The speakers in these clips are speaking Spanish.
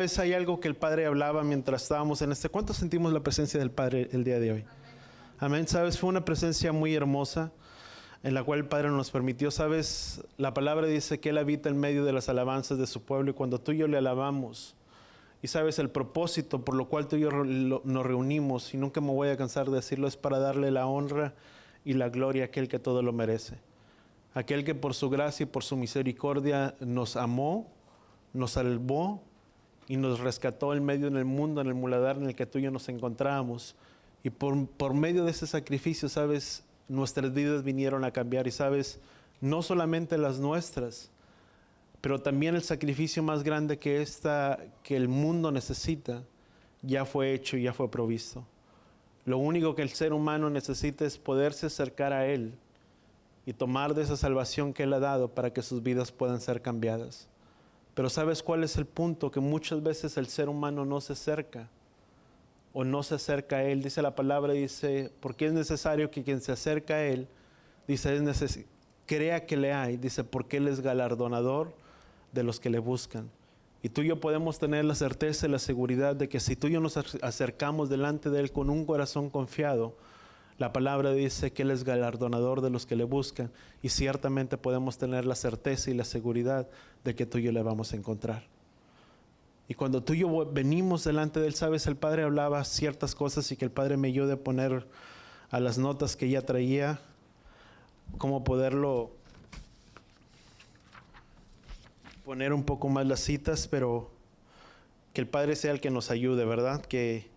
Pues hay algo que el Padre hablaba mientras estábamos en este. ¿Cuántos sentimos la presencia del Padre el día de hoy? Amén. Sabes, fue una presencia muy hermosa en la cual el Padre nos permitió. Sabes, la palabra dice que Él habita en medio de las alabanzas de su pueblo, y cuando tú y yo le alabamos, y sabes, el propósito por lo cual tú y yo nos reunimos, y nunca me voy a cansar de decirlo, es para darle la honra y la gloria a aquel que todo lo merece. Aquel que por su gracia y por su misericordia nos amó, nos salvó y nos rescató en medio del mundo, en el muladar en el que tú y yo nos encontrábamos. Y por medio de ese sacrificio, sabes, nuestras vidas vinieron a cambiar. Y sabes, no solamente las nuestras, pero también el sacrificio más grande que el mundo necesita, ya fue hecho y ya fue provisto. Lo único que el ser humano necesita es poderse acercar a Él y tomar de esa salvación que Él ha dado para que sus vidas puedan ser cambiadas. Pero ¿sabes cuál es el punto? Que muchas veces el ser humano no se acerca o no se acerca a Él. Dice la palabra, dice, porque es necesario que quien se acerca a Él, dice, crea que le hay, dice, porque Él es galardonador de los que le buscan. Y tú y yo podemos tener la certeza y la seguridad de que si tú y yo nos acercamos delante de Él con un corazón confiado, la palabra dice que Él es galardonador de los que le buscan, y ciertamente podemos tener la certeza y la seguridad de que tú y yo le vamos a encontrar. Y cuando tú y yo venimos delante de Él, sabes, el Padre hablaba ciertas cosas y que el Padre me ayudó a poner a las notas que ya traía, cómo poderlo poner un poco más las citas, pero que el Padre sea el que nos ayude, ¿verdad? Que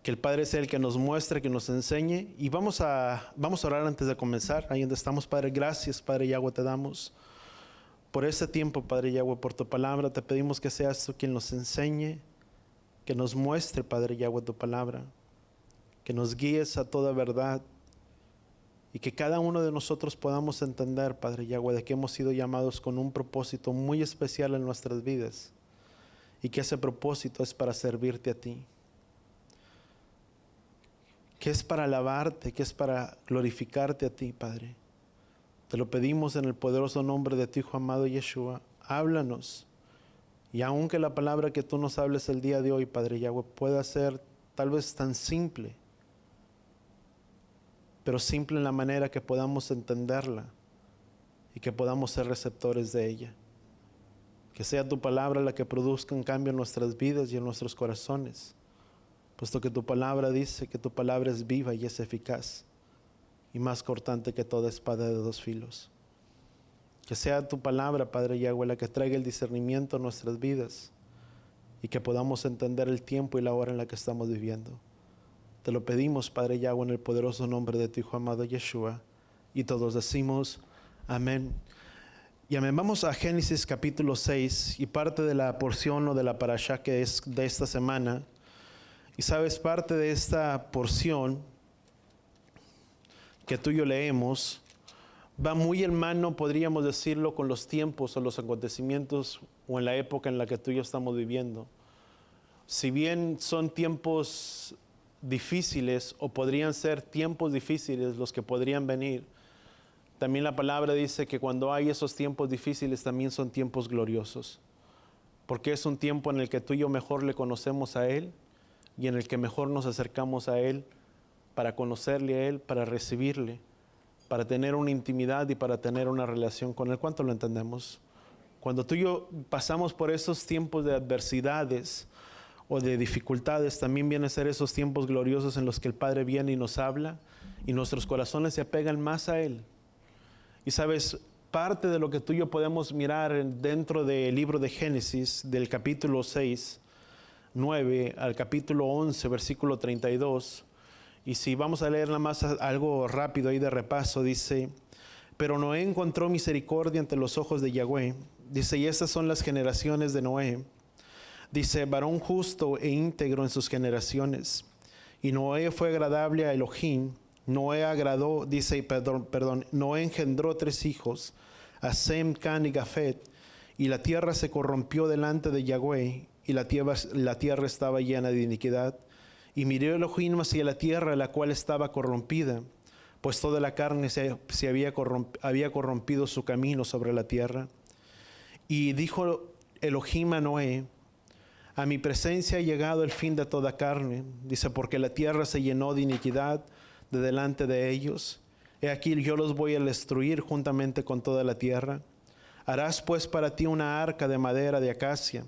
el Padre sea el que nos muestre, que nos enseñe. Y vamos a orar antes de comenzar. Ahí donde estamos, Padre, gracias, Padre Yahweh, te damos por este tiempo, Padre Yahweh, por tu palabra. Te pedimos que seas tú quien nos enseñe, que nos muestre, Padre Yahweh, tu palabra, que nos guíes a toda verdad, y que cada uno de nosotros podamos entender, Padre Yahweh, de que hemos sido llamados con un propósito muy especial en nuestras vidas, y que ese propósito es para servirte a ti, que es para alabarte, que es para glorificarte a ti, Padre. Te lo pedimos en el poderoso nombre de tu Hijo amado Yeshua. Háblanos, y aunque la palabra que tú nos hables el día de hoy, Padre Yahweh, pueda ser tal vez tan simple, pero simple en la manera que podamos entenderla y que podamos ser receptores de ella. Que sea tu palabra la que produzca un cambio en nuestras vidas y en nuestros corazones, puesto que tu palabra dice que tu palabra es viva y es eficaz, y más cortante que toda espada de dos filos. Que sea tu palabra, Padre Yahweh, la que traiga el discernimiento a nuestras vidas, y que podamos entender el tiempo y la hora en la que estamos viviendo. Te lo pedimos, Padre Yahweh, en el poderoso nombre de tu Hijo amado Yeshua, y todos decimos amén. Y amén. Vamos a Génesis capítulo 6, y parte de la porción o de la parashá que es de esta semana. Y sabes, parte de esta porción que tú y yo leemos va muy en mano, podríamos decirlo, con los tiempos o los acontecimientos o en la época en la que tú y yo estamos viviendo. Si bien son tiempos difíciles, o podrían ser tiempos difíciles los que podrían venir, también la palabra dice que cuando hay esos tiempos difíciles también son tiempos gloriosos, porque es un tiempo en el que tú y yo mejor le conocemos a Él, y en el que mejor nos acercamos a Él para conocerle a Él, para recibirle, para tener una intimidad y para tener una relación con Él. ¿Cuánto lo entendemos? Cuando tú y yo pasamos por esos tiempos de adversidades o de dificultades, también vienen a ser esos tiempos gloriosos en los que el Padre viene y nos habla, y nuestros corazones se apegan más a Él. Y sabes, parte de lo que tú y yo podemos mirar dentro del libro de Génesis, del capítulo 6, 9 al capítulo 11, versículo 32, y si vamos a leer nada más algo rápido ahí de repaso, dice: pero Noé encontró misericordia ante los ojos de Yahweh. Dice, y estas son las generaciones de Noé. Dice, varón justo e íntegro en sus generaciones. Y Noé fue agradable a Elohim. Noé agradó, dice, Noé engendró 3 hijos, a Sem, Can y Gafet. Y la tierra se corrompió delante de Yahweh, y la tierra estaba llena de iniquidad. Y miró Elohim hacia la tierra, la cual estaba corrompida, pues toda la carne había corrompido su camino sobre la tierra. Y dijo Elohim a Noé: A mi presencia ha llegado el fin de toda carne. Dice, porque la tierra se llenó de iniquidad de delante de ellos. He aquí yo los voy a destruir juntamente con toda la tierra. Harás pues para ti una arca de madera de acacia.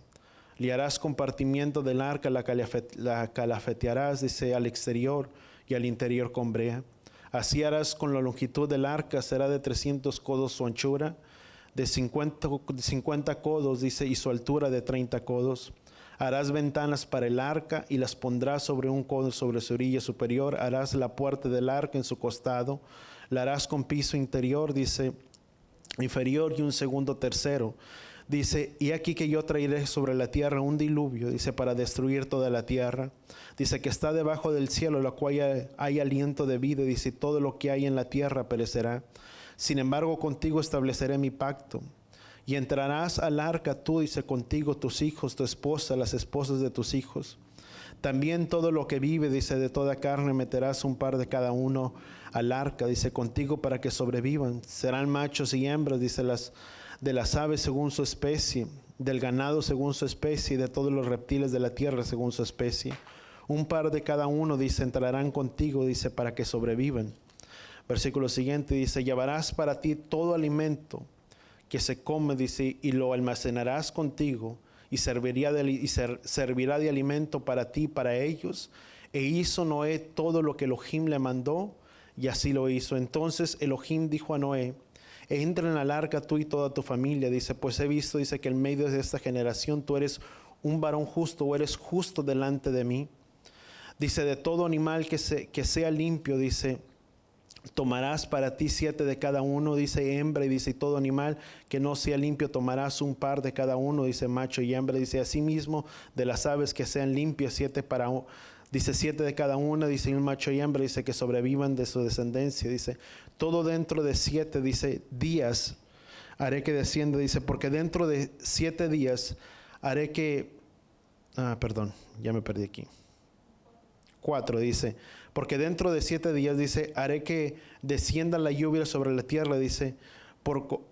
Le harás compartimiento del arca, la calafetearás, dice, al exterior y al interior con brea. Así harás con la longitud del arca, será de 300 codos su anchura, de 50 codos, dice, y su altura de 30 codos. Harás ventanas para el arca y las pondrás sobre un codo sobre su orilla superior. Harás la puerta del arca en su costado. La harás con piso interior, dice, inferior y un segundo tercero. Dice, y aquí que yo traeré sobre la tierra un diluvio, dice, para destruir toda la tierra. Dice que está debajo del cielo, la cual hay aliento de vida, dice, todo lo que hay en la tierra perecerá. Sin embargo, contigo estableceré mi pacto. Y entrarás al arca tú, dice, contigo tus hijos, tu esposa, las esposas de tus hijos. También todo lo que vive, dice, de toda carne meterás un par de cada uno al arca, dice, contigo para que sobrevivan. Serán machos y hembras, dice, de las aves según su especie, del ganado según su especie, y de todos los reptiles de la tierra según su especie. Un par de cada uno, dice, entrarán contigo, dice, para que sobrevivan. Versículo siguiente dice, llevarás para ti todo alimento que se come, dice, y lo almacenarás contigo, y servirá de alimento para ti, para ellos. E hizo Noé todo lo que Elohim le mandó, y así lo hizo. Entonces Elohim dijo a Noé, entra en el arca tú y toda tu familia, dice, pues he visto, dice, que en medio de esta generación tú eres un varón justo, o eres justo delante de mí. Dice, de todo animal que sea limpio, dice, tomarás para ti 7 de cada uno, dice, hembra, y dice, y todo animal que no sea limpio tomarás un par de cada uno, dice, macho y hembra, dice, asimismo de las aves que sean limpias, 7 de cada una, dice, y un macho y hembra, dice, que sobrevivan de su descendencia, dice, todo dentro de 7, dice, días haré que descienda, dice, porque dentro de 7 días haré que, ya me perdí aquí. 4 dice, porque dentro de 7 días, dice, haré que descienda la lluvia sobre la tierra, dice, por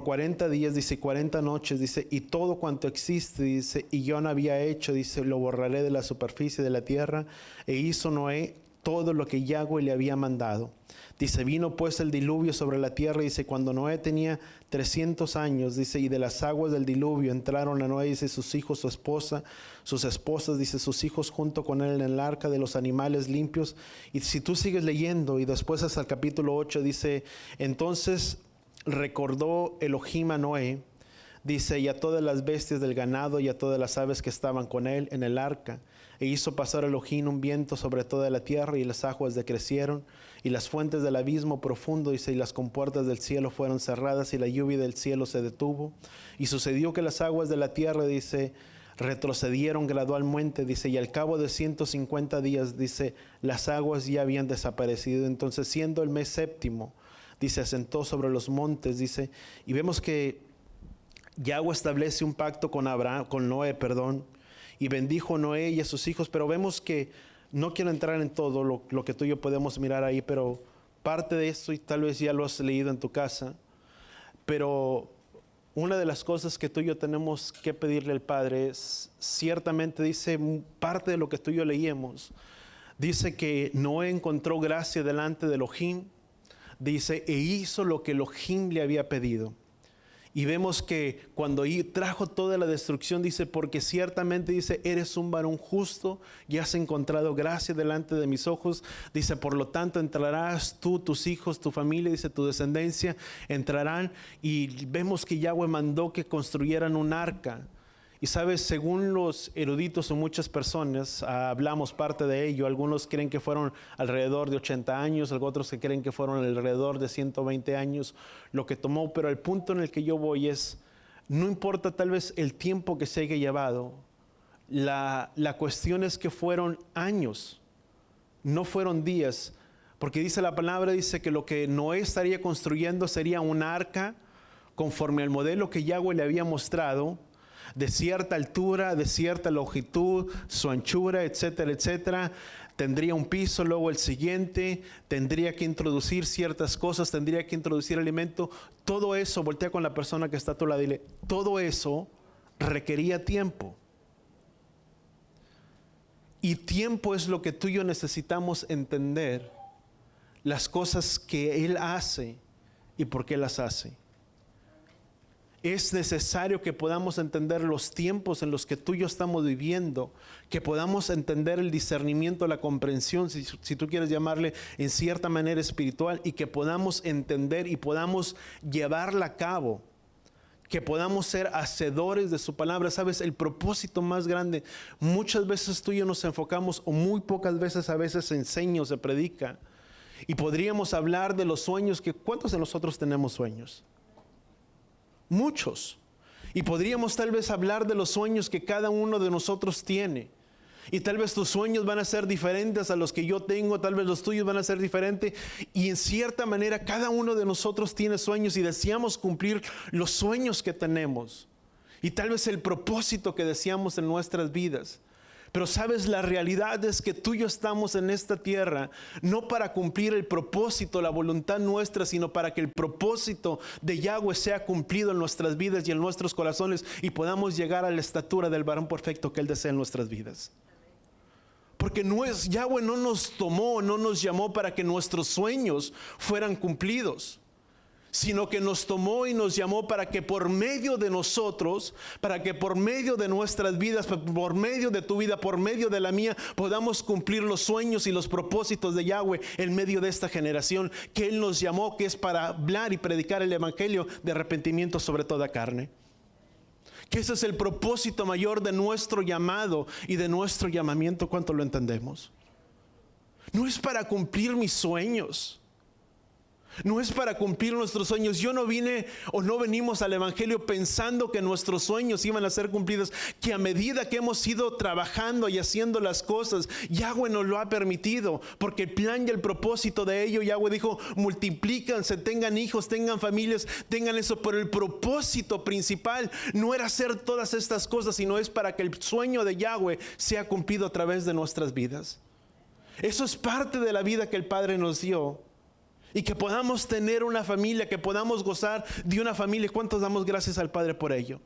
40 días, dice, 40 noches, dice, y todo cuanto existe, dice, y yo no había hecho, dice, lo borraré de la superficie de la tierra. E hizo Noé todo lo que Yahweh le había mandado. Dice, vino pues el diluvio sobre la tierra, dice, cuando Noé tenía 300 años, dice, y de las aguas del diluvio entraron a Noé, dice, sus hijos, su esposa, sus esposas, dice, sus hijos junto con él en el arca de los animales limpios. Y si tú sigues leyendo, y después hasta el capítulo 8, dice, entonces recordó Elohim a Noé, dice, y a todas las bestias del ganado y a todas las aves que estaban con él en el arca. E hizo pasar Elohim un viento sobre toda la tierra, y las aguas decrecieron, y las fuentes del abismo profundo, dice, y las compuertas del cielo fueron cerradas, y la lluvia del cielo se detuvo. Y sucedió que las aguas de la tierra, dice, retrocedieron gradualmente, dice, y al cabo de 150 días, dice, las aguas ya habían desaparecido. Entonces, siendo el mes séptimo, dice, asentó sobre los montes, dice, y vemos que Yahweh establece un pacto con Noé, y bendijo Noé y a sus hijos, pero vemos que, no quiero entrar en todo lo que tú y yo podemos mirar ahí, pero parte de esto, y tal vez ya lo has leído en tu casa, pero una de las cosas que tú y yo tenemos que pedirle al Padre es, ciertamente dice, parte de lo que tú y yo leíamos, dice que Noé encontró gracia delante de Elohim, dice, e hizo lo que Elohim le había pedido. Y vemos que cuando trajo toda la destrucción, dice, porque ciertamente, dice, eres un varón justo y has encontrado gracia delante de mis ojos. Dice, por lo tanto, entrarás tú, tus hijos, tu familia, dice, tu descendencia, entrarán. Y vemos que Yahweh mandó que construyeran un arca. Y sabes, según los eruditos o muchas personas, hablamos parte de ello, algunos creen que fueron alrededor de 80 años, otros que creen que fueron alrededor de 120 años lo que tomó, pero el punto en el que yo voy es, no importa tal vez el tiempo que se haya llevado, la cuestión es que fueron años, no fueron días, porque dice la palabra, dice que lo que Noé estaría construyendo sería un arca conforme al modelo que Yahweh le había mostrado, de cierta altura, de cierta longitud, su anchura, etcétera, etcétera. Tendría un piso, luego el siguiente, tendría que introducir ciertas cosas, tendría que introducir alimento. Todo eso, voltea con la persona que está a tu lado y dile, todo eso requería tiempo. Y tiempo es lo que tú y yo necesitamos entender las cosas que Él hace y por qué las hace. Es necesario que podamos entender los tiempos en los que tú y yo estamos viviendo, que podamos entender el discernimiento, la comprensión, si tú quieres llamarle en cierta manera espiritual, y que podamos entender y podamos llevarla a cabo, que podamos ser hacedores de su palabra. Sabes, el propósito más grande, muchas veces tú y yo nos enfocamos, o muy pocas veces a veces se enseña o se predica, y podríamos hablar de los sueños, que ¿cuántos de nosotros tenemos sueños? Muchos. Y podríamos tal vez hablar de los sueños que cada uno de nosotros tiene. Y tal vez tus sueños van a ser diferentes a los que yo tengo, tal vez los tuyos van a ser diferentes. Y en cierta manera cada uno de nosotros tiene sueños y deseamos cumplir los sueños que tenemos. Y tal vez el propósito que deseamos en nuestras vidas. Pero sabes, la realidad es que tú y yo estamos en esta tierra no para cumplir el propósito, la voluntad nuestra, sino para que el propósito de Yahweh sea cumplido en nuestras vidas y en nuestros corazones, y podamos llegar a la estatura del varón perfecto que Él desea en nuestras vidas. Porque Yahweh no nos tomó, no nos llamó para que nuestros sueños fueran cumplidos, sino que nos tomó y nos llamó para que por medio de nosotros, para que por medio de nuestras vidas, por medio de tu vida, por medio de la mía, podamos cumplir los sueños y los propósitos de Yahweh en medio de esta generación que Él nos llamó, que es para hablar y predicar el evangelio de arrepentimiento sobre toda carne. Que ese es el propósito mayor de nuestro llamado y de nuestro llamamiento. ¿Cuánto lo entendemos? No es para cumplir mis sueños. No es para cumplir nuestros sueños. Yo no vine o no venimos al evangelio pensando que nuestros sueños iban a ser cumplidos, que a medida que hemos ido trabajando y haciendo las cosas, Yahweh nos lo ha permitido, porque el plan y el propósito de ello, Yahweh dijo: multiplícanse, tengan hijos, tengan familias, tengan eso. Pero el propósito principal no era hacer todas estas cosas, sino es para que el sueño de Yahweh sea cumplido a través de nuestras vidas. Eso es parte de la vida que el Padre nos dio. Y que podamos tener una familia, que podamos gozar de una familia. ¿Cuántos damos gracias al Padre por ello?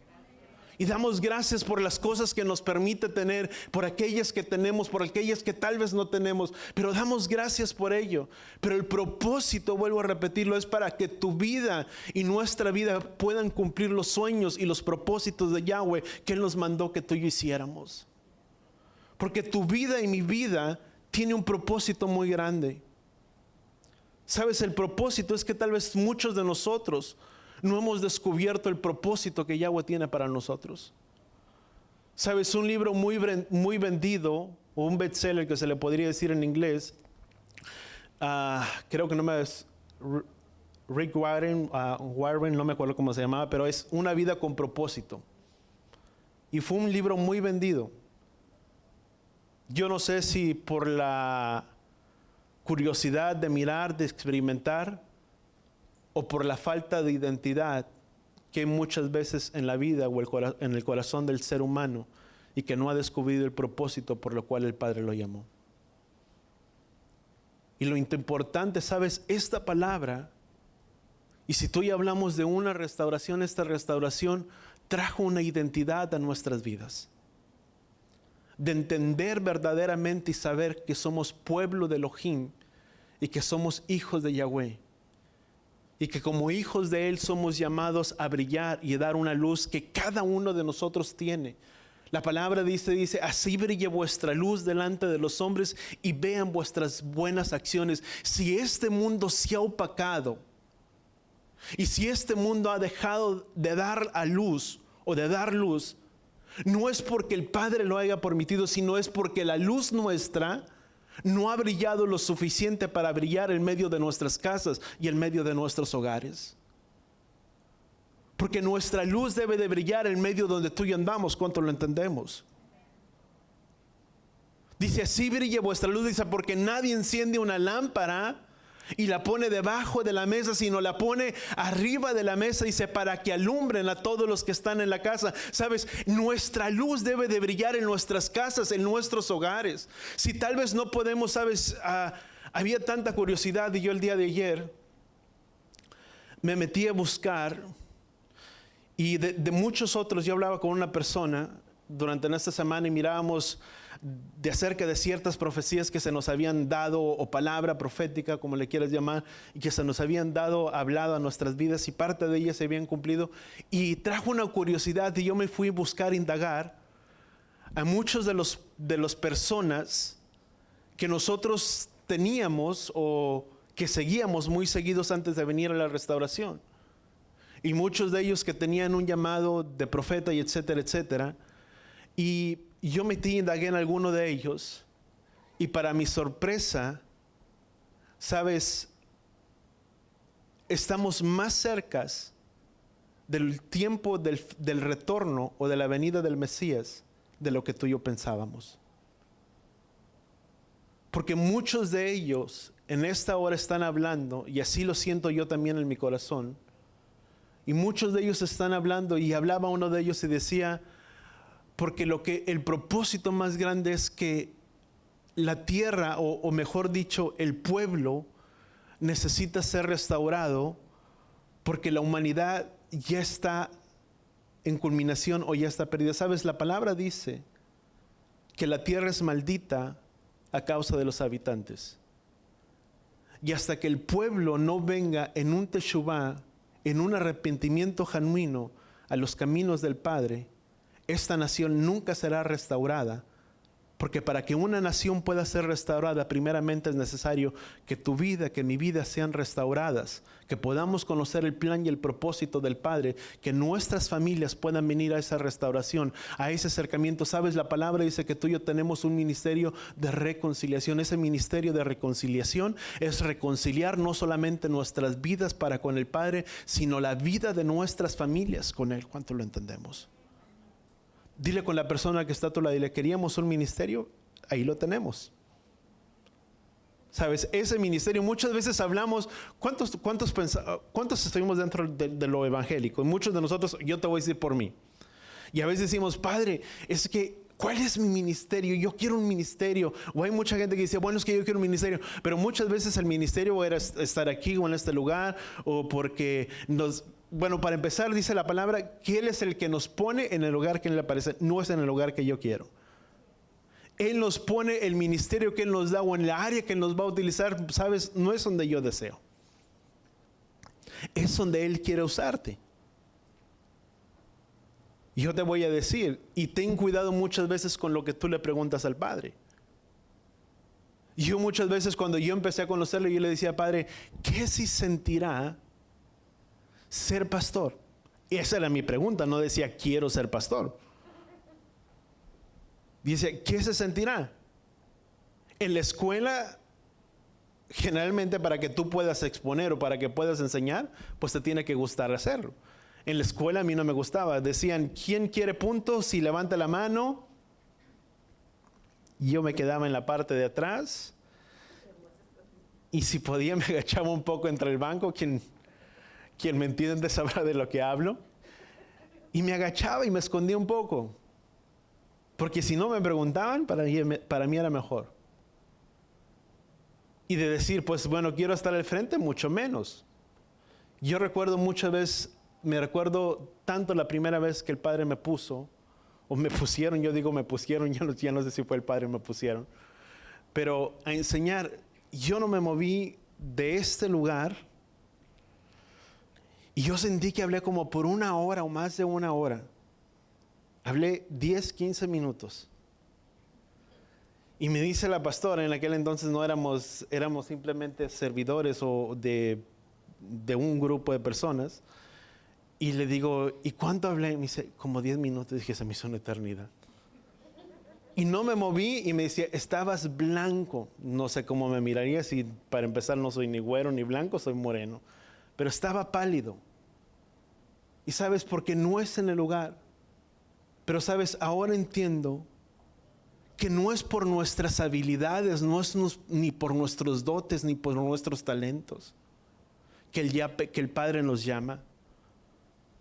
Y damos gracias por las cosas que nos permite tener, por aquellas que tenemos, por aquellas que tal vez no tenemos, pero damos gracias por ello. Pero el propósito, vuelvo a repetirlo, es para que tu vida y nuestra vida puedan cumplir los sueños y los propósitos de Yahweh que Él nos mandó que tú y yo hiciéramos. Porque tu vida y mi vida tiene un propósito muy grande. Sabes, el propósito es que tal vez muchos de nosotros no hemos descubierto el propósito que Yahweh tiene para nosotros. Sabes, un libro muy vendido, o un bestseller que se le podría decir en inglés, creo que no me es Rick Warren, no me acuerdo cómo se llamaba, pero es Una vida con propósito. Y fue un libro muy vendido. Yo no sé si por la curiosidad de mirar, de experimentar, o por la falta de identidad que hay muchas veces en la vida o en el corazón del ser humano, y que no ha descubierto el propósito por lo cual el Padre lo llamó. Y lo importante, sabes, esta palabra, y si tú y hablamos de una restauración, esta restauración trajo una identidad a nuestras vidas. De entender verdaderamente y saber que somos pueblo de Elohim y que somos hijos de Yahweh, y que como hijos de Él somos llamados a brillar y a dar una luz que cada uno de nosotros tiene. La palabra dice, así brille vuestra luz delante de los hombres y vean vuestras buenas acciones. Si este mundo se ha opacado, y si este mundo ha dejado de dar a luz o de dar luz, no es porque el Padre lo haya permitido, sino es porque la luz nuestra no ha brillado lo suficiente para brillar en medio de nuestras casas y en medio de nuestros hogares. Porque nuestra luz debe de brillar en medio donde tú y yo andamos. ¿Cuánto lo entendemos? Dice, así brille vuestra luz, dice, porque nadie enciende una lámpara y la pone debajo de la mesa, sino la pone arriba de la mesa, dice, para que alumbren a todos los que están en la casa. Sabes, nuestra luz debe de brillar en nuestras casas, en nuestros hogares. Si tal vez no podemos, sabes, había tanta curiosidad, y yo el día de ayer me metí a buscar, y de muchos otros. Yo hablaba con una persona durante esta semana y mirábamos de acerca de ciertas profecías que se nos habían dado, o palabra profética, como le quieras llamar, y que se nos habían dado, hablado a nuestras vidas, y parte de ellas se habían cumplido. Y trajo una curiosidad, y yo me fui a buscar, indagar a muchos de las personas que nosotros teníamos o que seguíamos muy seguidos antes de venir a la restauración. Y muchos de ellos que tenían un llamado de profeta y etcétera, etcétera. Y yo indagué en alguno de ellos, y para mi sorpresa, sabes, estamos más cerca del tiempo del retorno o de la venida del Mesías de lo que tú y yo pensábamos. Porque muchos de ellos en esta hora están hablando, y así lo siento yo también en mi corazón, y muchos de ellos están hablando, y hablaba uno de ellos y decía, porque el propósito más grande es que la tierra, o mejor dicho, el pueblo necesita ser restaurado, porque la humanidad ya está en culminación o ya está perdida. Sabes, la palabra dice que la tierra es maldita a causa de los habitantes. Y hasta que el pueblo no venga en un teshuvá, en un arrepentimiento genuino a los caminos del Padre, esta nación nunca será restaurada. Porque para que una nación pueda ser restaurada, primeramente es necesario que tu vida, que mi vida sean restauradas, que podamos conocer el plan y el propósito del Padre, que nuestras familias puedan venir a esa restauración, a ese acercamiento. Sabes, la palabra dice que tú y yo tenemos un ministerio de reconciliación. Ese ministerio de reconciliación es reconciliar no solamente nuestras vidas para con el Padre, sino la vida de nuestras familias con Él. ¿Cuánto lo entendemos? Dile con la persona que está a tu lado, dile, queríamos un ministerio, ahí lo tenemos. Sabes, ese ministerio, muchas veces hablamos, ¿cuántos estuvimos dentro de lo evangélico? Y muchos de nosotros, yo te voy a decir por mí. Y a veces decimos, Padre, es que, ¿cuál es mi ministerio? Yo quiero un ministerio. O hay mucha gente que dice, bueno, es que yo quiero un ministerio. Pero muchas veces el ministerio era estar aquí o en este lugar, o porque bueno, para empezar, dice la palabra que Él es el que nos pone en el lugar que Él le parece, no es en el lugar que yo quiero. Él nos pone el ministerio que Él nos da o en la área que Él nos va a utilizar, sabes, no es donde yo deseo. Es donde Él quiere usarte. Y yo te voy a decir, y ten cuidado muchas veces con lo que tú le preguntas al Padre. Yo muchas veces cuando yo empecé a conocerlo, yo le decía, Padre, ¿qué si sentirá ser pastor? Y esa era mi pregunta, no decía quiero ser pastor. Dice, ¿qué se sentirá? En la escuela, generalmente para que tú puedas exponer o para que puedas enseñar, pues te tiene que gustar hacerlo. En la escuela a mí no me gustaba. Decían, ¿quién quiere puntos? Si levanta la mano. Yo me quedaba en la parte de atrás. Y si podía me agachaba un poco entre el banco. Quien me entiende sabrá de lo que hablo. Y me agachaba y me escondía un poco. Porque si no me preguntaban, para mí era mejor. Y de decir, pues bueno, quiero estar al frente, mucho menos. Yo recuerdo muchas veces, me recuerdo tanto la primera vez que el Padre me puso, o me pusieron, yo digo me pusieron, ya no sé si fue el Padre me pusieron, pero a enseñar, yo no me moví de este lugar. Y yo sentí que hablé como por 1 hora o más de 1 hora. Hablé 10, 15 minutos. Y me dice la pastora, en aquel entonces no éramos simplemente servidores o de un grupo de personas. Y le digo, ¿y cuánto hablé? Me dice, como 10 minutos. Dije, se me hizo una eternidad. Y no me moví y me decía, estabas blanco. No sé cómo me miraría si para empezar no soy ni güero ni blanco, soy moreno. Pero estaba pálido. Y sabes, porque no es en el lugar. Pero sabes, ahora entiendo que no es por nuestras habilidades, no es ni por nuestros dotes, ni por nuestros talentos, que el Padre nos llama.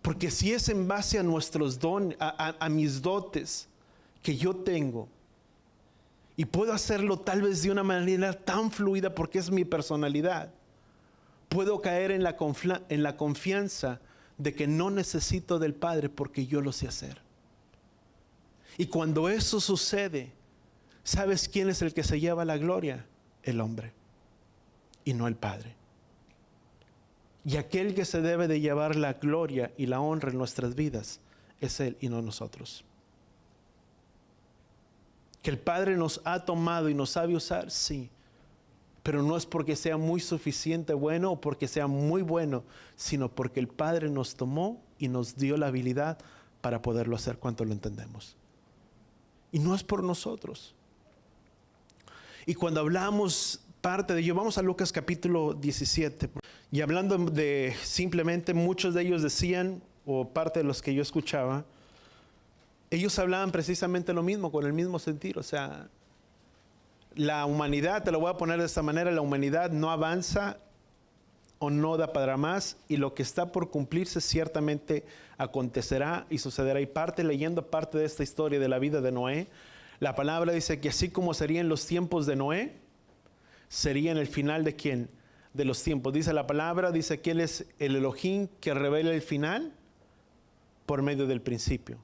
Porque si es en base a nuestros dones, a mis dotes que yo tengo, y puedo hacerlo tal vez de una manera tan fluida porque es mi personalidad, puedo caer en la confianza de que no necesito del Padre porque yo lo sé hacer. Y cuando eso sucede, ¿sabes quién es el que se lleva la gloria? El hombre, y no el Padre. Y aquel que se debe de llevar la gloria y la honra en nuestras vidas es Él y no nosotros. Que el Padre nos ha tomado y nos sabe usar, sí. Pero no es porque sea muy suficiente bueno o porque sea muy bueno, sino porque el Padre nos tomó y nos dio la habilidad para poderlo hacer. ¿Cuánto lo entendemos? Y no es por nosotros. Y cuando hablamos parte de ello, vamos a Lucas capítulo 17. Y hablando de simplemente, muchos de ellos decían, o parte de los que yo escuchaba, ellos hablaban precisamente lo mismo, con el mismo sentir. O sea, la humanidad, te lo voy a poner de esta manera, la humanidad no avanza o no da para más, y lo que está por cumplirse ciertamente acontecerá y sucederá. Y leyendo parte de esta historia de la vida de Noé, la palabra dice que así como serían los tiempos de Noé, sería en el final de ¿quién? De los tiempos. Dice la palabra, dice que Él es el Elohim que revela el final por medio del principio.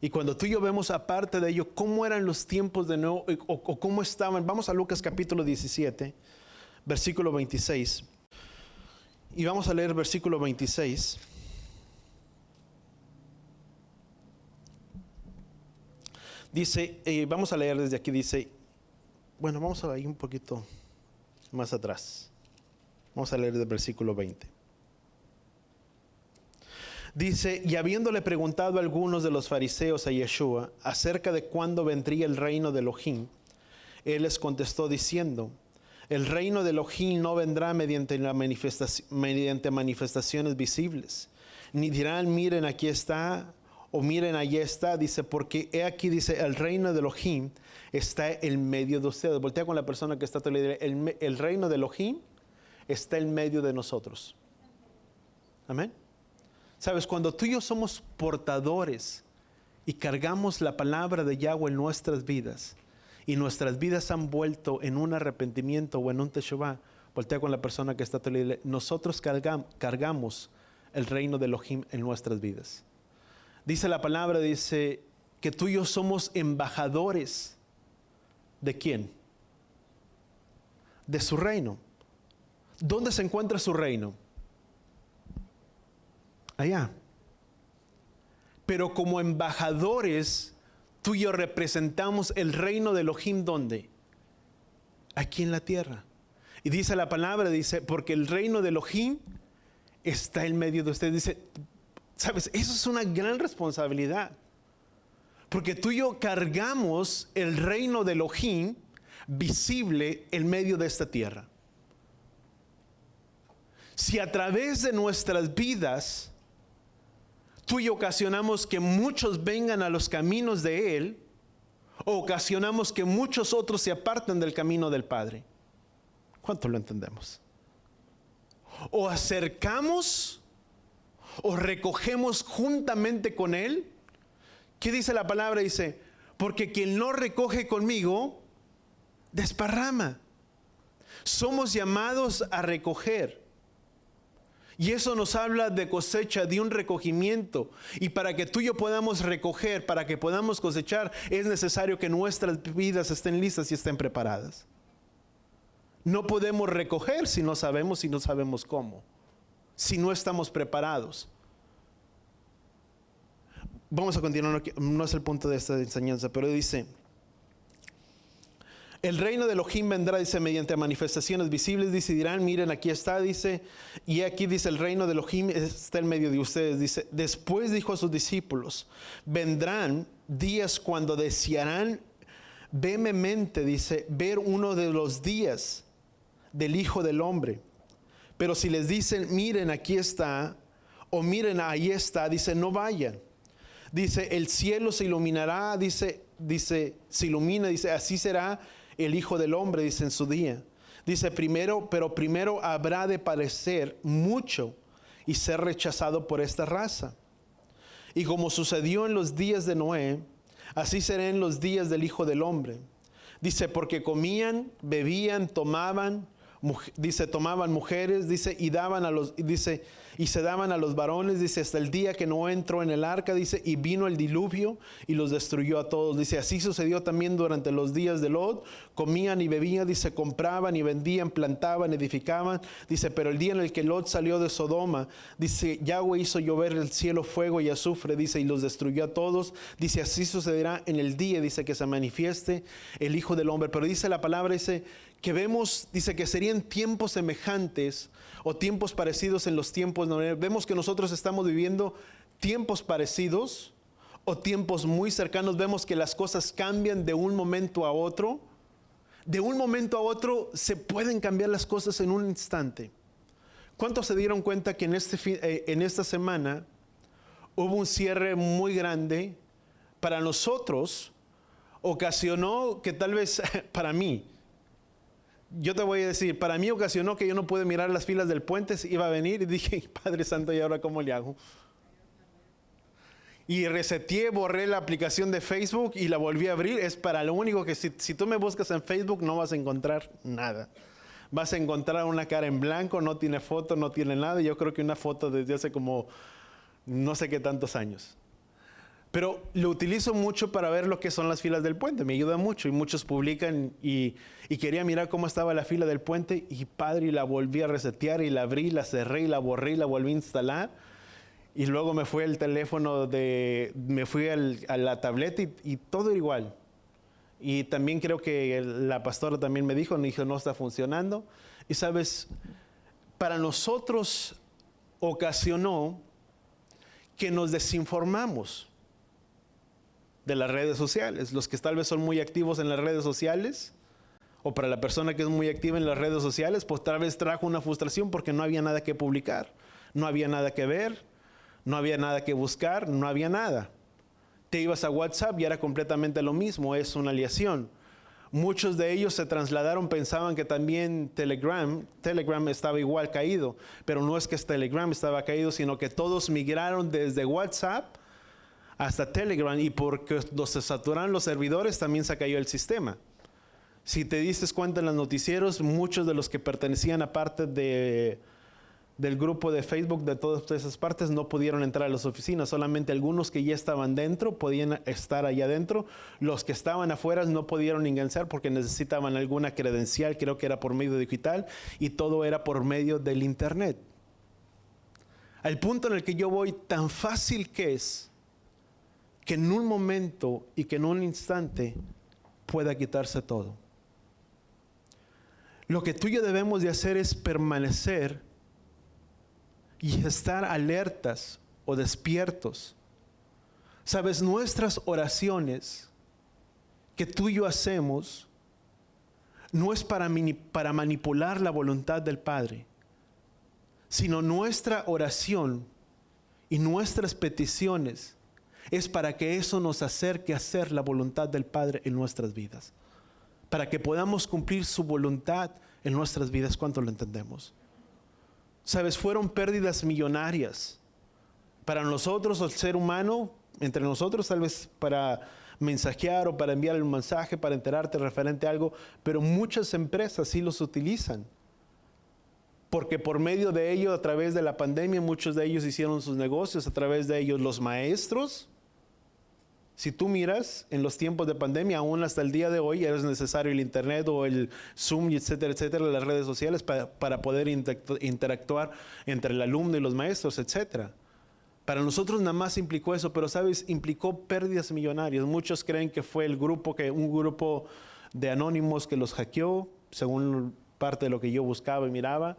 Y cuando tú y yo vemos aparte de ello, cómo eran los tiempos de Noé o cómo estaban, vamos a Lucas capítulo 17, versículo 26. Y vamos a leer versículo 26. Dice, vamos a leer desde aquí, dice, bueno, vamos a ir un poquito más atrás. Vamos a leer del versículo 20. Dice, y habiéndole preguntado a algunos de los fariseos a Yeshua acerca de cuándo vendría el reino de Elohim, Él les contestó diciendo, el reino de Elohim no vendrá mediante manifestaciones visibles, ni dirán, miren aquí está, o miren allí está, dice, porque he aquí, dice, el reino de Elohim está en medio de ustedes. Voltea con la persona que está a tu lado, el reino de Elohim está en medio de nosotros. Amén. Sabes, cuando tú y yo somos portadores y cargamos la palabra de Yahweh en nuestras vidas, y nuestras vidas han vuelto en un arrepentimiento o en un teshuvah, voltea con la persona que está a tu lado, nosotros cargamos el reino de Elohim en nuestras vidas. Dice la palabra, dice que tú y yo somos embajadores. ¿De quién? De su reino. ¿Dónde se encuentra su reino? Allá. Pero como embajadores, tú y yo representamos el reino de Elohim, ¿dónde? Aquí en la tierra. Y dice la palabra, dice, porque el reino de Elohim está en medio de ustedes. Dice, ¿sabes? Eso es una gran responsabilidad. Porque tú y yo cargamos el reino de Elohim visible en medio de esta tierra. Si a través de nuestras vidas tú y yo ocasionamos que muchos vengan a los caminos de Él, o ocasionamos que muchos otros se aparten del camino del Padre, ¿cuánto lo entendemos? O acercamos o recogemos juntamente con Él. ¿Qué dice la palabra? Dice, porque quien no recoge conmigo, desparrama. Somos llamados a recoger. Y eso nos habla de cosecha, de un recogimiento. Y para que tú y yo podamos recoger, para que podamos cosechar, es necesario que nuestras vidas estén listas y estén preparadas. No podemos recoger si no sabemos cómo. Si no estamos preparados. Vamos a continuar, no es el punto de esta enseñanza, pero dice, el reino de Elohim vendrá, dice, mediante manifestaciones visibles, dice, dirán, miren, aquí está, dice, y aquí dice, el reino de Elohim está en medio de ustedes, dice, después dijo a sus discípulos, vendrán días cuando desearán vehementemente, dice, ver uno de los días del Hijo del Hombre, pero si les dicen, miren, aquí está, o miren, ahí está, dice, no vayan. Dice, el cielo se iluminará, dice, se ilumina, dice, así será el Hijo del Hombre, dice, en su día. Dice, primero habrá de padecer mucho y ser rechazado por esta raza. Y como sucedió en los días de Noé, así será en los días del Hijo del Hombre. Dice, porque comían, bebían, tomaban, Dice, tomaban mujeres, dice, y se daban a los varones, dice, hasta el día que no entró en el arca, dice, y vino el diluvio y los destruyó a todos. Dice, así sucedió también durante los días de Lot, comían y bebían, dice, compraban y vendían, plantaban, edificaban, dice, pero el día en el que Lot salió de Sodoma, dice, Yahweh hizo llover del cielo fuego y azufre, dice, y los destruyó a todos. Dice, así sucederá en el día, dice, que se manifieste el Hijo del Hombre. Pero dice la palabra, dice, que vemos, dice que serían tiempos semejantes o tiempos parecidos en los tiempos. Vemos que nosotros estamos viviendo tiempos parecidos o tiempos muy cercanos. Vemos que las cosas cambian de un momento a otro. De un momento a otro se pueden cambiar las cosas en un instante. ¿Cuántos se dieron cuenta que en esta semana hubo un cierre muy grande? Para nosotros ocasionó que tal vez para mí, yo te voy a decir, para mí ocasionó que yo no pude mirar las filas del puente, iba a venir y dije, Padre Santo, ¿y ahora cómo le hago? Y reseteé, borré la aplicación de Facebook y la volví a abrir. Es para lo único que si tú me buscas en Facebook no vas a encontrar nada. Vas a encontrar una cara en blanco, no tiene foto, no tiene nada. Yo creo que una foto desde hace como no sé qué tantos años. Pero lo utilizo mucho para ver lo que son las filas del puente. Me ayuda mucho y muchos publican y quería mirar cómo estaba la fila del puente y Padre, y la volví a resetear y la abrí, la cerré y la borré y la volví a instalar. Y luego me fui al teléfono, me fui a la tableta y todo igual. Y también creo que la pastora también me dijo, no está funcionando. Y sabes, para nosotros ocasionó que nos desinformamos de las redes sociales. Los que tal vez son muy activos en las redes sociales, o para la persona que es muy activa en las redes sociales, pues tal vez trajo una frustración porque no había nada que publicar, no había nada que ver, no había nada que buscar, no había nada. Te ibas a WhatsApp y era completamente lo mismo, es una aleación. Muchos de ellos se trasladaron, pensaban que también Telegram estaba igual caído, pero no es que Telegram estaba caído, sino que todos migraron desde WhatsApp hasta Telegram, y porque se saturaron los servidores también se cayó el sistema. Si te diste cuenta en los noticieros, muchos de los que pertenecían a parte del grupo de Facebook de todas esas partes no pudieron entrar a las oficinas. Solamente algunos que ya estaban dentro podían estar allá adentro. Los que estaban afuera no pudieron ingresar porque necesitaban alguna credencial, creo que era por medio digital, y todo era por medio del internet. Al punto en el que yo voy, tan fácil que es que en un momento y que en un instante pueda quitarse todo. Lo que tú y yo debemos de hacer es permanecer y estar alertas o despiertos. Sabes, nuestras oraciones que tú y yo hacemos no es para manipular la voluntad del Padre, sino nuestra oración y nuestras peticiones es para que eso nos acerque a hacer la voluntad del Padre en nuestras vidas, para que podamos cumplir su voluntad en nuestras vidas. ¿Cuánto lo entendemos? Sabes, fueron pérdidas millonarias para nosotros, el ser humano, entre nosotros, tal vez para mensajear o para enviar un mensaje, para enterarte referente a algo, pero muchas empresas sí los utilizan, porque por medio de ello, a través de la pandemia, muchos de ellos hicieron sus negocios, a través de ellos los maestros. Si tú miras en los tiempos de pandemia, aún hasta el día de hoy, es necesario el internet o el Zoom, etcétera, etcétera, las redes sociales para poder interactuar entre el alumno y los maestros, etcétera. Para nosotros nada más implicó eso, pero sabes, implicó pérdidas millonarias. Muchos creen que fue un grupo de anónimos que los hackeó, según parte de lo que yo buscaba y miraba.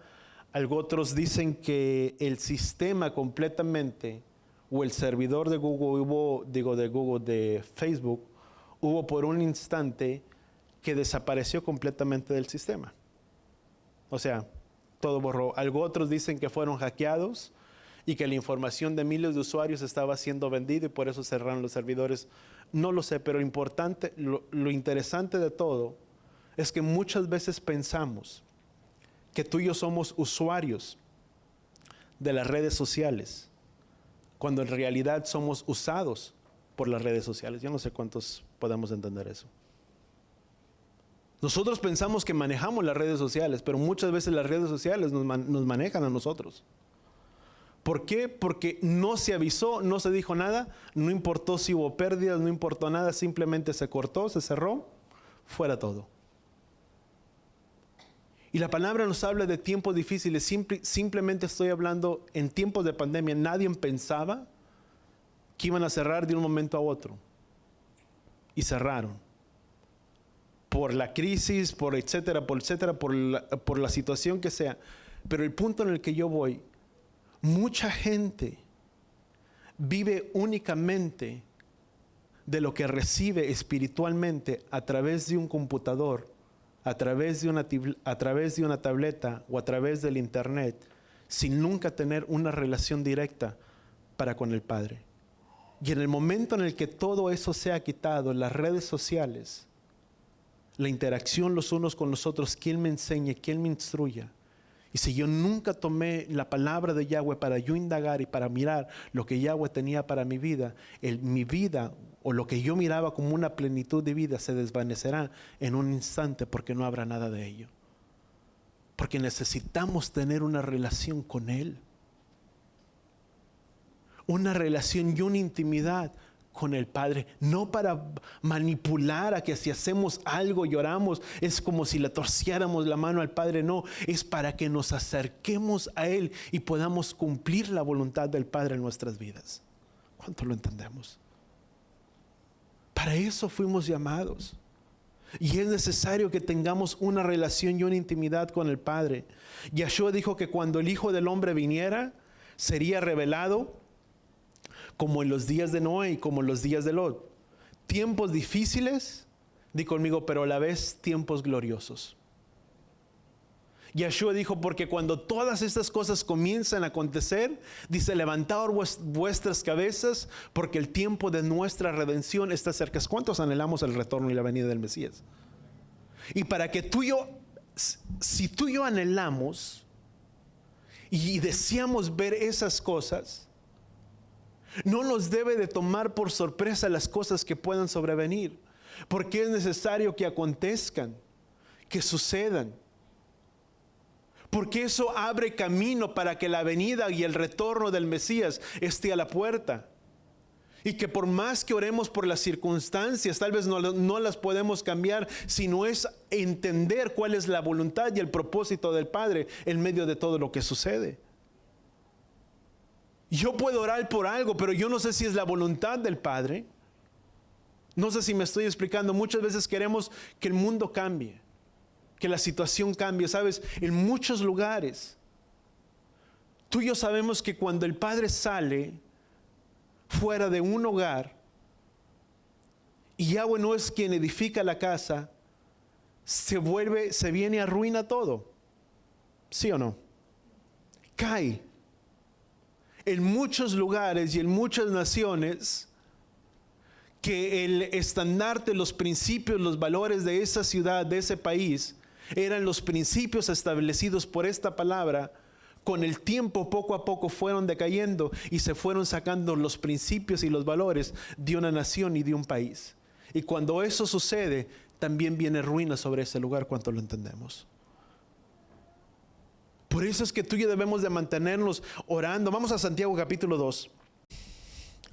Otros dicen que el sistema completamente, o el servidor de Google, de Facebook, hubo por un instante que desapareció completamente del sistema. O sea, todo borró. Otros dicen que fueron hackeados y que la información de miles de usuarios estaba siendo vendida y por eso cerraron los servidores. No lo sé, pero lo interesante de todo es que muchas veces pensamos que tú y yo somos usuarios de las redes sociales, cuando en realidad somos usados por las redes sociales. Yo no sé cuántos podemos entender eso. Nosotros pensamos que manejamos las redes sociales, pero muchas veces las redes sociales nos manejan a nosotros. ¿Por qué? Porque no se avisó, no se dijo nada, no importó si hubo pérdidas, no importó nada, simplemente se cortó, se cerró, fuera todo. Y la palabra nos habla de tiempos difíciles. Simplemente estoy hablando en tiempos de pandemia. Nadie pensaba que iban a cerrar de un momento a otro. Y cerraron. Por la crisis, por etcétera, por la situación que sea. Pero el punto en el que yo voy, mucha gente vive únicamente de lo que recibe espiritualmente a través de un computador, a través de una tableta o a través del internet, sin nunca tener una relación directa para con el Padre. Y en el momento en el que todo eso se ha quitado, las redes sociales, la interacción los unos con los otros, ¿quién me enseñe, quién me instruya? Y si yo nunca tomé la palabra de Yahweh para yo indagar y para mirar lo que Yahweh tenía para mi vida, mi vida o lo que yo miraba como una plenitud de vida se desvanecerá en un instante porque no habrá nada de ello. Porque necesitamos tener una relación con Él. Una relación y una intimidad con el Padre, no para manipular a que si hacemos algo y oramos es como si le torciéramos la mano al Padre. No, es para que nos acerquemos a Él y podamos cumplir la voluntad del Padre en nuestras vidas. ¿Cuánto lo entendemos? Para eso fuimos llamados. Y es necesario que tengamos una relación y una intimidad con el Padre. Yahshua dijo que cuando el Hijo del Hombre viniera, sería revelado como en los días de Noé y como en los días de Lot. Tiempos difíciles, di conmigo, pero a la vez tiempos gloriosos. Yahshua dijo, porque cuando todas estas cosas comienzan a acontecer, dice, levantaos vuestras cabezas, porque el tiempo de nuestra redención está cerca. ¿Cuántos anhelamos el retorno y la venida del Mesías? Y para que tú y yo, si tú y yo anhelamos y deseamos ver esas cosas, no nos debe de tomar por sorpresa las cosas que puedan sobrevenir, porque es necesario que acontezcan, que sucedan, porque eso abre camino para que la venida y el retorno del Mesías esté a la puerta. Y que por más que oremos por las circunstancias, tal vez no las podemos cambiar, sino es entender cuál es la voluntad y el propósito del Padre en medio de todo lo que sucede. Yo puedo orar por algo, pero yo no sé si es la voluntad del Padre. No sé si me estoy explicando. Muchas veces queremos que el mundo cambie, que la situación cambie. Sabes, en muchos lugares, tú y yo sabemos que cuando el padre sale fuera de un hogar y Yahweh no es quien edifica la casa, se viene a ruina todo. ¿Sí o no? Cae. En muchos lugares y en muchas naciones, que el estandarte, los principios, los valores de esa ciudad, de ese país, eran los principios establecidos por esta palabra, con el tiempo poco a poco fueron decayendo y se fueron sacando los principios y los valores de una nación y de un país. Y cuando eso sucede, también viene ruina sobre ese lugar. ¿Cuánto lo entendemos? Por eso es que tú y yo debemos de mantenernos orando. Vamos a Santiago capítulo 2.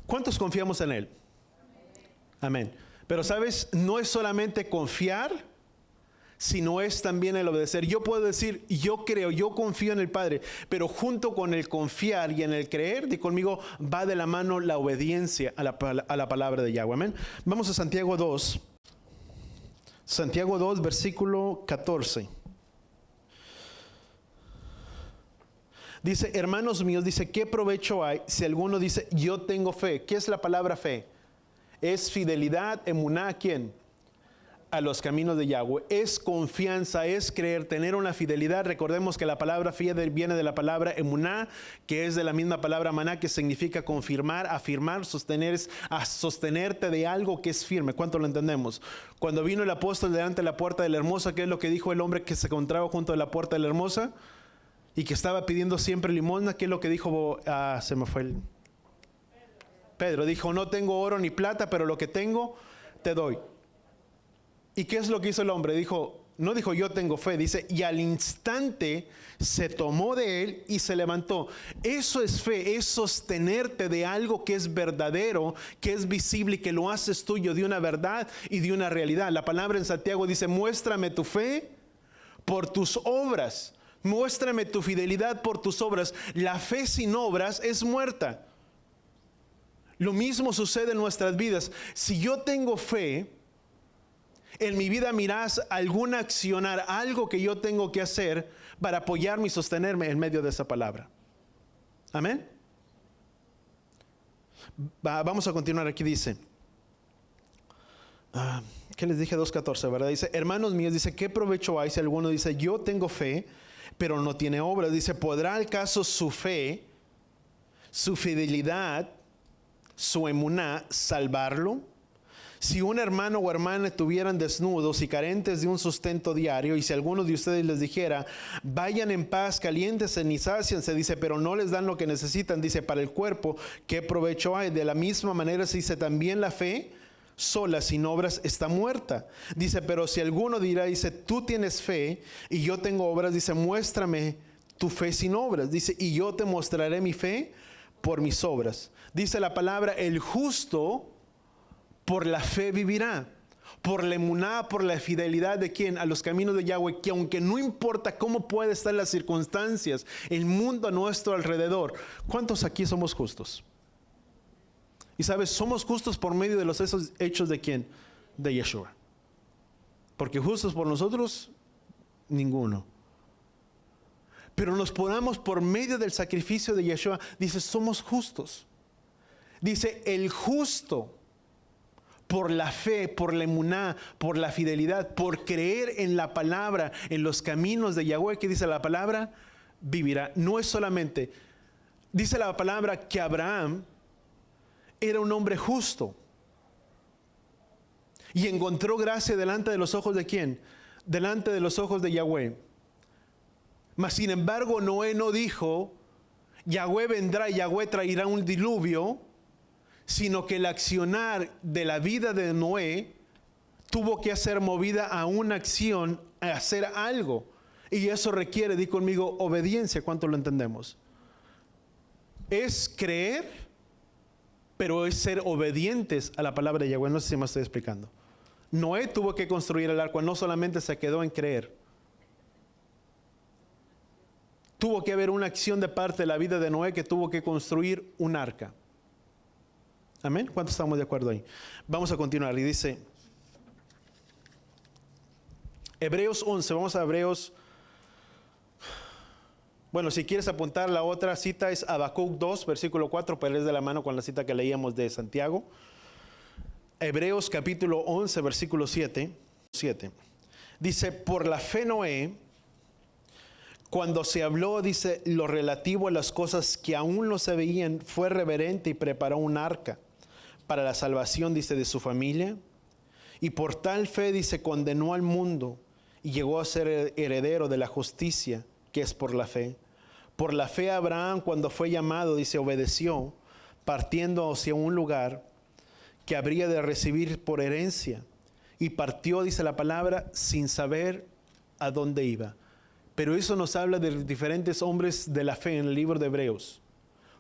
¿Cuántos confiamos en Él? Amén. Pero sabes, no es solamente confiar, sino es también el obedecer. Yo puedo decir, yo creo, yo confío en el Padre, pero junto con el confiar y en el creer, di conmigo, va de la mano la obediencia a la palabra de Yahweh. Amén. Vamos a Santiago 2. Santiago 2, versículo 14. Dice, hermanos míos, dice, ¿qué provecho hay si alguno dice, yo tengo fe? ¿Qué es la palabra fe? Es fidelidad, emuná, ¿a quién? A los caminos de Yahweh. Es confianza, es creer, tener una fidelidad. Recordemos que la palabra fe viene de la palabra emuná, que es de la misma palabra maná, que significa confirmar, afirmar, sostener, a sostenerte de algo que es firme. ¿Cuánto lo entendemos? Cuando vino el apóstol delante de la puerta de la hermosa, ¿qué es lo que dijo el hombre que se encontraba junto a la puerta de la hermosa? Y que estaba pidiendo siempre limosna. ¿Qué es lo que dijo? Se me fue el... Pedro dijo, no tengo oro ni plata, pero lo que tengo te doy. ¿Y qué es lo que hizo el hombre? No dijo yo tengo fe, dice, y al instante se tomó de él y se levantó. Eso es fe, es sostenerte de algo que es verdadero, que es visible y que lo haces tuyo, de una verdad y de una realidad. La palabra en Santiago dice, muéstrame tu fe por tus obras, muéstrame tu fidelidad por tus obras. La fe sin obras es muerta. Lo mismo sucede en nuestras vidas. Si yo tengo fe, en mi vida mirás algún accionar, algo que yo tengo que hacer para apoyarme y sostenerme en medio de esa palabra. Amén. Vamos a continuar. Aquí dice, ¿qué les dije? 2:14, ¿verdad? Dice, hermanos míos, dice, ¿qué provecho hay si alguno dice, yo tengo fe, pero no tiene obras? Dice, ¿podrá acaso su fe, su fidelidad, su emuná salvarlo? Si un hermano o hermana estuvieran desnudos y carentes de un sustento diario, y si alguno de ustedes les dijera, vayan en paz, caliéntense y sáciense, dice, pero no les dan lo que necesitan, dice, para el cuerpo, ¿qué provecho hay? De la misma manera se dice, también la fe sola, sin obras, está muerta. Dice, pero si alguno dirá, dice, tú tienes fe y yo tengo obras, dice, muéstrame tu fe sin obras. Dice, y yo te mostraré mi fe por mis obras. Dice la palabra, el justo por la fe vivirá, por la emuná, por la fidelidad de quién, a los caminos de Yahweh, que aunque no importa cómo pueden estar las circunstancias, el mundo a nuestro alrededor. ¿Cuántos aquí somos justos? Y sabes, somos justos por medio de los hechos de quién, de Yeshua. Porque justos por nosotros, ninguno. Pero nos ponemos por medio del sacrificio de Yeshua, dice, somos justos. Dice, el justo, por la fe, por la emuná, por la fidelidad, por creer en la palabra, en los caminos de Yahweh, que dice la palabra, vivirá. No es solamente, dice la palabra que Abraham era un hombre justo y encontró gracia delante de los ojos de quién, delante de los ojos de Yahweh. Mas sin embargo Noé no dijo, Yahweh vendrá y Yahweh traerá un diluvio, sino que el accionar de la vida de Noé tuvo que ser movida a una acción, a hacer algo. Y eso requiere, di conmigo, obediencia. ¿Cuánto lo entendemos? Es creer, pero es ser obedientes a la palabra de Yahweh. No sé si me estoy explicando. Noé tuvo que construir el arca, no solamente se quedó en creer. Tuvo que haber una acción de parte de la vida de Noé que tuvo que construir un arca. Amén. ¿Cuántos estamos de acuerdo ahí? Vamos a continuar. Y dice, Hebreos 11. Vamos a Hebreos. Bueno, si quieres apuntar, la otra cita es Habacuc 2, versículo 4, para ir de la mano con la cita que leíamos de Santiago. Hebreos capítulo 11, versículo 7. Dice, por la fe Noé, cuando se habló, dice, lo relativo a las cosas que aún no se veían, fue reverente y preparó un arca para la salvación, dice, de su familia. Y por tal fe, dice, condenó al mundo y llegó a ser heredero de la justicia, que es por la fe. Por la fe Abraham, cuando fue llamado, dice, obedeció, partiendo hacia un lugar que habría de recibir por herencia. Y partió, dice la palabra, sin saber a dónde iba. Pero eso nos habla de diferentes hombres de la fe en el libro de Hebreos.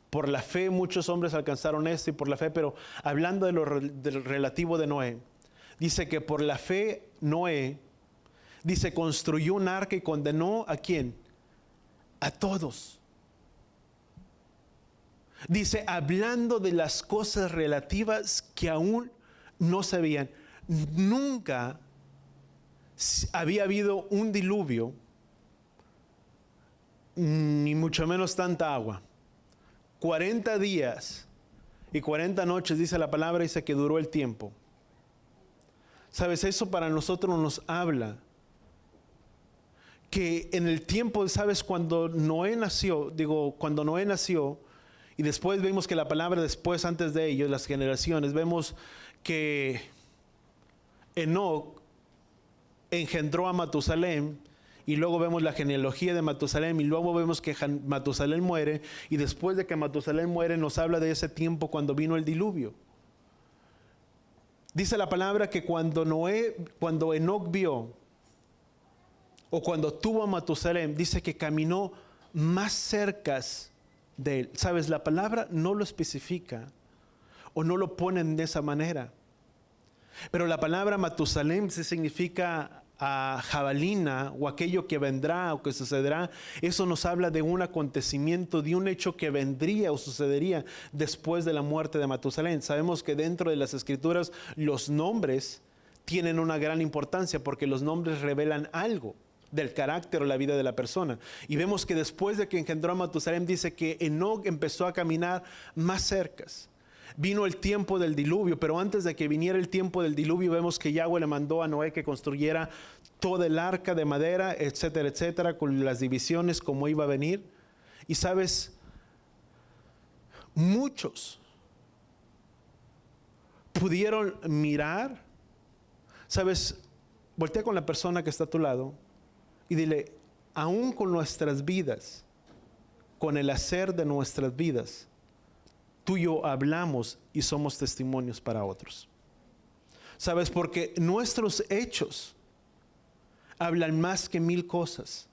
Por la fe muchos hombres alcanzaron esto y por la fe, pero hablando del relativo de Noé, dice que por la fe Noé, dice, construyó un arca y condenó ¿a quién? A todos. Dice, hablando de las cosas relativas que aún no se veían. Nunca había habido un diluvio, ni mucho menos tanta agua. 40 días y 40 noches, dice la palabra, dice que duró el tiempo. ¿Sabes? Eso para nosotros nos habla que en el tiempo, ¿sabes? Cuando Noé nació, y después vemos que la palabra después, antes de ellos, las generaciones, vemos que Enoc engendró a Matusalén, y luego vemos la genealogía de Matusalén, y luego vemos que Matusalén muere, y después de que Matusalén muere nos habla de ese tiempo cuando vino el diluvio. Dice la palabra que cuando Enoc vio, o cuando tuvo a Matusalén, dice que caminó más cerca de él. Sabes, la palabra no lo especifica o no lo ponen de esa manera. Pero la palabra Matusalén se significa jabalina o aquello que vendrá o que sucederá. Eso nos habla de un acontecimiento, de un hecho que vendría o sucedería después de la muerte de Matusalén. Sabemos que dentro de las escrituras los nombres tienen una gran importancia porque los nombres revelan algo del carácter o la vida de la persona. Y vemos que después de que engendró a Matusalén, dice que Enoc empezó a caminar más cerca. Vino el tiempo del diluvio, pero antes de que viniera el tiempo del diluvio, vemos que Yahweh le mandó a Noé que construyera toda el arca de madera, etcétera, etcétera, con las divisiones como iba a venir. Y sabes, muchos pudieron mirar. Sabes, voltea con la persona que está a tu lado y dile, aún con nuestras vidas, con el hacer de nuestras vidas, tú y yo hablamos y somos testimonios para otros. ¿Sabes? Porque nuestros hechos hablan más que 1000 cosas.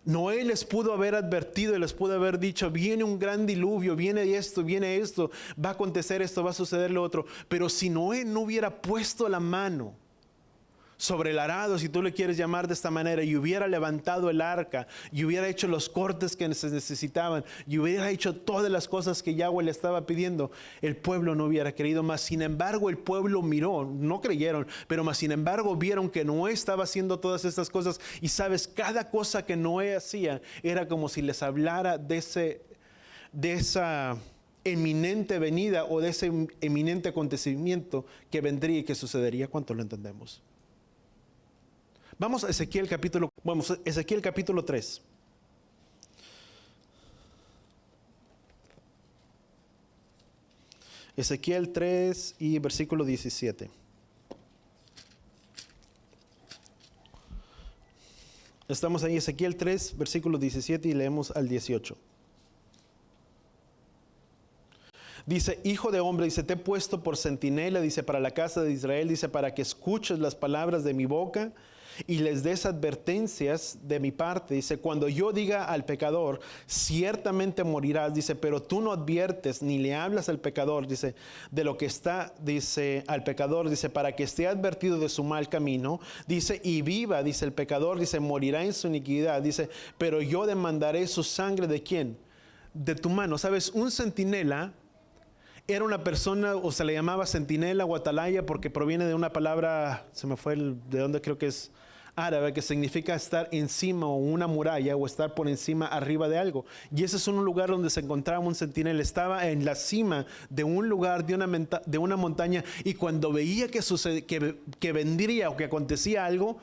Noé les pudo haber advertido y les pudo haber dicho, viene un gran diluvio, viene esto, va a acontecer esto, va a suceder lo otro. Pero si Noé no hubiera puesto la mano sobre el arado, si tú le quieres llamar de esta manera, y hubiera levantado el arca, y hubiera hecho los cortes que se necesitaban, y hubiera hecho todas las cosas que Yahweh le estaba pidiendo, el pueblo no hubiera creído más. Sin embargo, el pueblo miró, no creyeron, pero más sin embargo vieron que Noé estaba haciendo todas estas cosas. Y sabes, cada cosa que Noé hacía era como si les hablara de esa eminente venida o de ese eminente acontecimiento que vendría y que sucedería. ¿Cuánto lo entendemos? Vamos a Ezequiel capítulo 3. Ezequiel 3 y versículo 17. Estamos ahí, Ezequiel 3, versículo 17, y leemos al 18. Dice, hijo de hombre, dice, te he puesto por centinela, dice, para la casa de Israel, dice, para que escuches las palabras de mi boca y les des advertencias de mi parte. Dice, cuando yo diga al pecador, ciertamente morirás, dice, pero tú no adviertes ni le hablas al pecador, dice, de lo que está, dice, al pecador, dice, para que esté advertido de su mal camino, dice, y viva, dice, el pecador, dice, morirá en su iniquidad, dice, pero yo demandaré su sangre. ¿De quién? De tu mano. ¿Sabes? Un centinela era una persona, o se le llamaba centinela o atalaya, porque proviene de una palabra, se me fue de donde, creo que es árabe, que significa estar encima o una muralla o estar por encima, arriba de algo. Y ese es un lugar donde se encontraba un centinela. Estaba en la cima de un lugar, de una montaña, y cuando veía que vendría o que acontecía algo,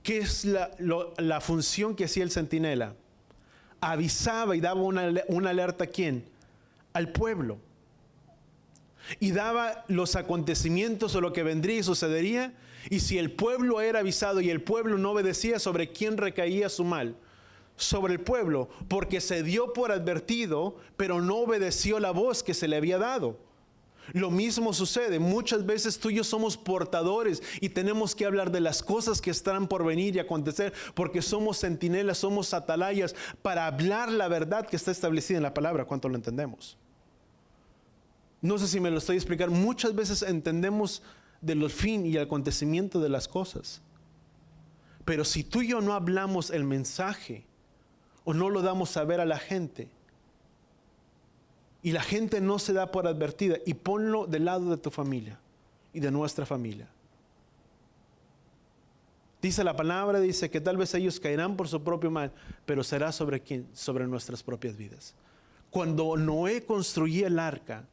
¿qué es la función que hacía el centinela? Avisaba y daba una alerta ¿a quién? Al pueblo. Y daba los acontecimientos o lo que vendría y sucedería. Y si el pueblo era avisado y el pueblo no obedecía, ¿sobre quién recaía su mal? Sobre el pueblo, porque se dio por advertido, pero no obedeció la voz que se le había dado. Lo mismo sucede, muchas veces tú y yo somos portadores y tenemos que hablar de las cosas que estarán por venir y acontecer, porque somos centinelas, somos atalayas para hablar la verdad que está establecida en la palabra. ¿Cuánto lo entendemos? No sé si me lo estoy explicando. Muchas veces entendemos de los fin y el acontecimiento de las cosas. Pero si tú y yo no hablamos el mensaje o no lo damos a saber a la gente, y la gente no se da por advertida, y ponlo del lado de tu familia y de nuestra familia. Dice la palabra, dice que tal vez ellos caerán por su propio mal, pero será sobre quién, sobre nuestras propias vidas. Cuando Noé construía el arca,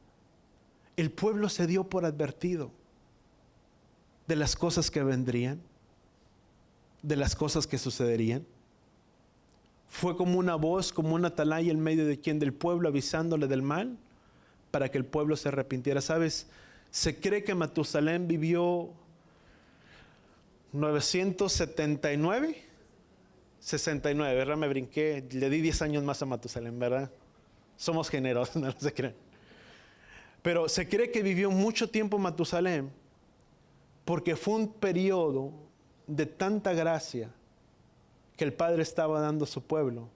el pueblo se dio por advertido de las cosas que vendrían, de las cosas que sucederían. Fue como una voz, como una atalaya en medio de quién, del pueblo, avisándole del mal para que el pueblo se arrepintiera. ¿Sabes? Se cree que Matusalén vivió 979, 69, ¿verdad? Me brinqué, le di 10 años más a Matusalén, ¿verdad? Somos generosos, no se crean. Pero se cree que vivió mucho tiempo Matusalén porque fue un periodo de tanta gracia que el Padre estaba dando a su pueblo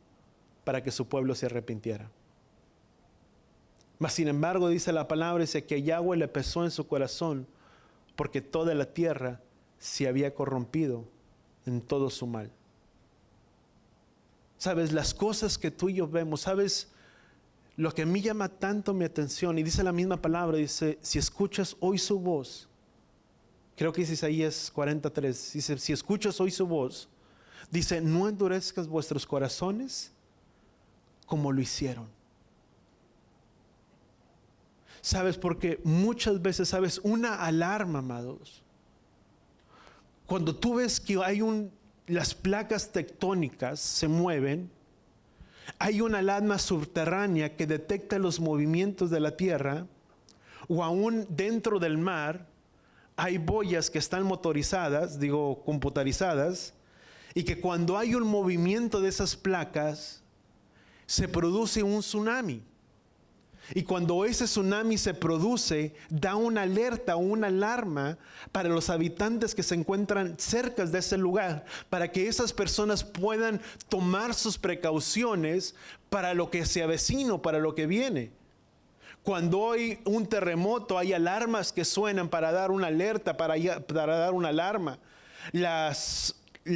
para que su pueblo se arrepintiera. Mas sin embargo, dice la palabra, dice que Yahweh le pesó en su corazón porque toda la tierra se había corrompido en todo su mal. Sabes, las cosas que tú y yo vemos, sabes, lo que a mí llama tanto mi atención, y dice la misma palabra, dice, si escuchas hoy su voz, creo que es Isaías 43, dice, si escuchas hoy su voz, dice, no endurezcas vuestros corazones como lo hicieron. Sabes, porque muchas veces, sabes, una alarma, amados, cuando tú ves que hay las placas tectónicas se mueven, hay una alarma subterránea que detecta los movimientos de la tierra, o aún dentro del mar hay boyas que están motorizadas, computarizadas, y que cuando hay un movimiento de esas placas se produce un tsunami. Y cuando ese tsunami se produce, da una alerta o una alarma para los habitantes que se encuentran cerca de ese lugar, para que esas personas puedan tomar sus precauciones para lo que se avecina, para lo que viene. Cuando hay un terremoto, hay alarmas que suenan para dar una alerta, para dar una alarma. La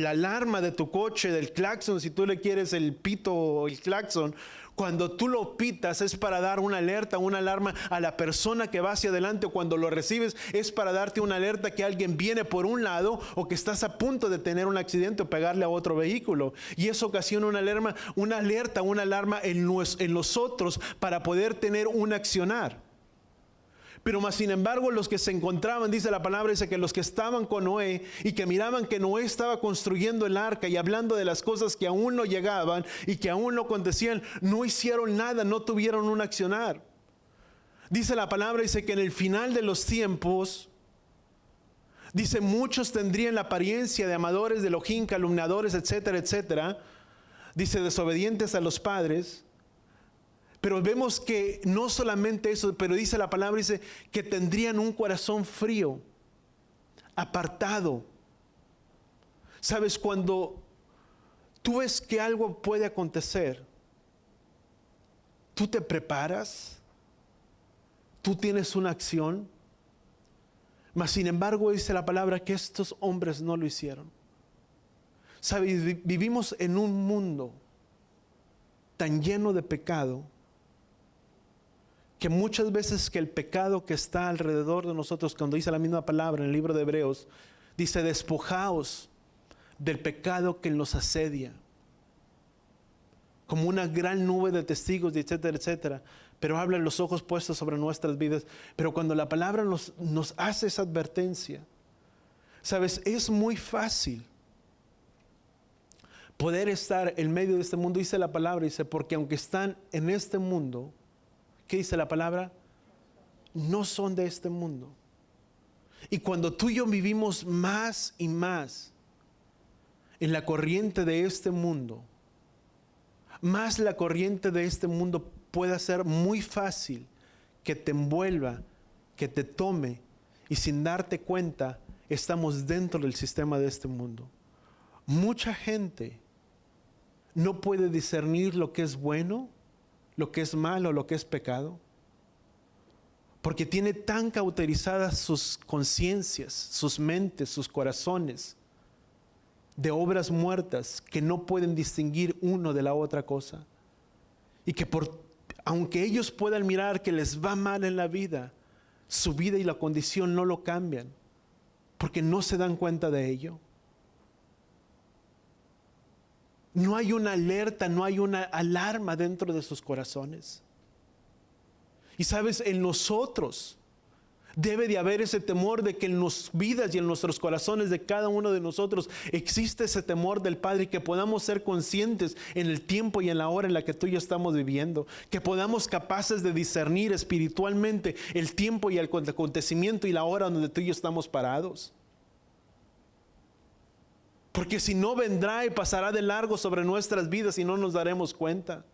alarma de tu coche, del claxon, si tú le quieres el pito o el claxon, cuando tú lo pitas es para dar una alerta, una alarma a la persona que va hacia adelante, o cuando lo recibes es para darte una alerta que alguien viene por un lado o que estás a punto de tener un accidente o pegarle a otro vehículo. Y eso ocasiona una alarma en los otros para poder tener un accionar. Pero más sin embargo, los que se encontraban, dice la palabra, dice que los que estaban con Noé y que miraban que Noé estaba construyendo el arca y hablando de las cosas que aún no llegaban y que aún no acontecían, no hicieron nada, no tuvieron un accionar. Dice la palabra, dice que en el final de los tiempos, dice, muchos tendrían la apariencia de amadores de Elohim, calumniadores, etcétera, etcétera. Dice, desobedientes a los padres. Pero vemos que no solamente eso, pero dice la palabra, dice que tendrían un corazón frío, apartado. Sabes, cuando tú ves que algo puede acontecer, tú te preparas, tú tienes una acción, mas sin embargo dice la palabra que estos hombres no lo hicieron. Sabes, vivimos en un mundo tan lleno de pecado, que muchas veces que el pecado que está alrededor de nosotros, cuando dice la misma palabra en el libro de Hebreos, dice, despojaos del pecado que nos asedia, como una gran nube de testigos, etcétera, etcétera. Pero habla los ojos puestos sobre nuestras vidas. Pero cuando la palabra nos hace esa advertencia, sabes, es muy fácil poder estar en medio de este mundo. Dice la palabra, dice, porque aunque están en este mundo, ¿qué dice la palabra? No son de este mundo. Y cuando tú y yo vivimos más y más en la corriente de este mundo, más la corriente de este mundo puede ser muy fácil que te envuelva, que te tome, y sin darte cuenta estamos dentro del sistema de este mundo. Mucha gente no puede discernir lo que es bueno, lo que es malo, lo que es pecado, porque tiene tan cauterizadas sus conciencias, sus mentes, sus corazones de obras muertas, que no pueden distinguir uno de la otra cosa, y que aunque ellos puedan mirar que les va mal en la vida, su vida y la condición no lo cambian, porque no se dan cuenta de ello. No hay una alerta, no hay una alarma dentro de sus corazones. Y sabes, en nosotros debe de haber ese temor de que en nuestras vidas y en nuestros corazones de cada uno de nosotros existe ese temor del Padre, y que podamos ser conscientes en el tiempo y en la hora en la que tú y yo estamos viviendo, que podamos capaces de discernir espiritualmente el tiempo y el acontecimiento y la hora donde tú y yo estamos parados. Porque si no, vendrá y pasará de largo sobre nuestras vidas y no nos daremos cuenta.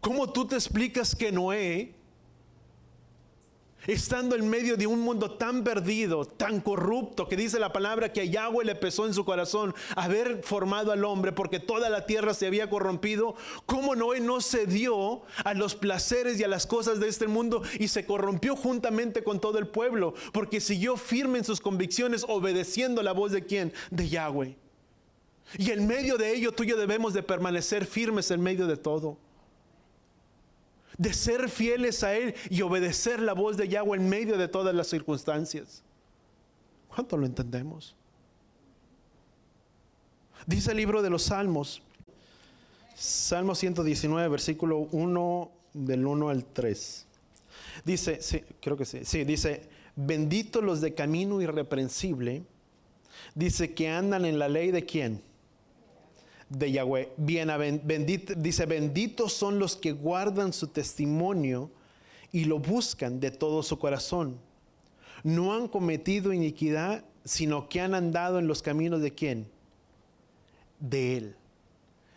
¿Cómo tú te explicas que Noé Estando en medio de un mundo tan perdido, tan corrupto, que dice la palabra que a Yahweh le pesó en su corazón haber formado al hombre porque toda la tierra se había corrompido, ¿cómo Noé no cedió a los placeres y a las cosas de este mundo y se corrompió juntamente con todo el pueblo? Porque siguió firme en sus convicciones, obedeciendo la voz de ¿quién? De Yahweh. Y en medio de ello tú y yo debemos de permanecer firmes en medio de todo, de ser fieles a Él y obedecer la voz de Yahweh en medio de todas las circunstancias. ¿Cuánto lo entendemos? Dice el libro de los Salmos, Salmo 119, versículo 1, del 1 al 3. Dice, sí, creo que sí. Sí, dice, benditos los de camino irreprensible. Dice que andan en la ley de ¿quién? De Yahweh. Dice, benditos son los que guardan su testimonio y lo buscan de todo su corazón. No han cometido iniquidad, sino que han andado en los caminos de ¿quién? De Él.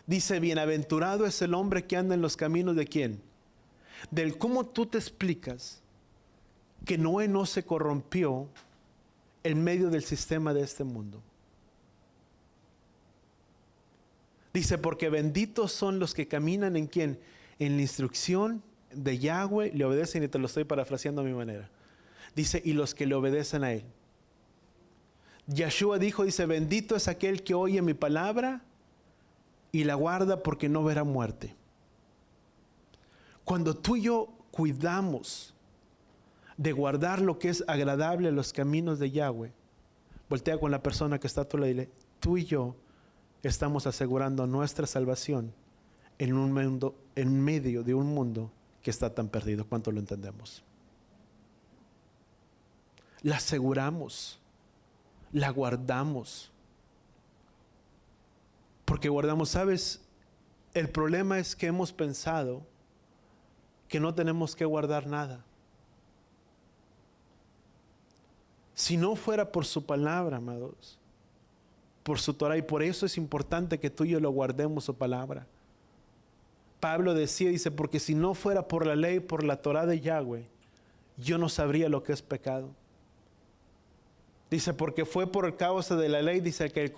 Dice, bienaventurado es el hombre que anda en los caminos de ¿quién? Del cómo tú te explicas que Noé no se corrompió en medio del sistema de este mundo. Dice, porque benditos son los que caminan en ¿quién? En la instrucción de Yahweh, le obedecen, y te lo estoy parafraseando a mi manera. Dice, y los que le obedecen a Él. Yeshua dijo, dice, bendito es aquel que oye mi palabra y la guarda porque no verá muerte. Cuando tú y yo cuidamos de guardar lo que es agradable a los caminos de Yahweh, voltea con la persona que está a tu lado y dile, tú y yo estamos asegurando nuestra salvación en un mundo, en medio de un mundo que está tan perdido. ¿Cuánto lo entendemos? La aseguramos, la guardamos. Porque guardamos, ¿sabes? El problema es que hemos pensado que no tenemos que guardar nada. Si no fuera por su palabra, amados, por su Torah, y por eso es importante que tú y yo lo guardemos su palabra. Pablo decía, dice, porque si no fuera por la ley, por la Torah de Yahweh, yo no sabría lo que es pecado. Dice, porque fue por causa de la ley, dice que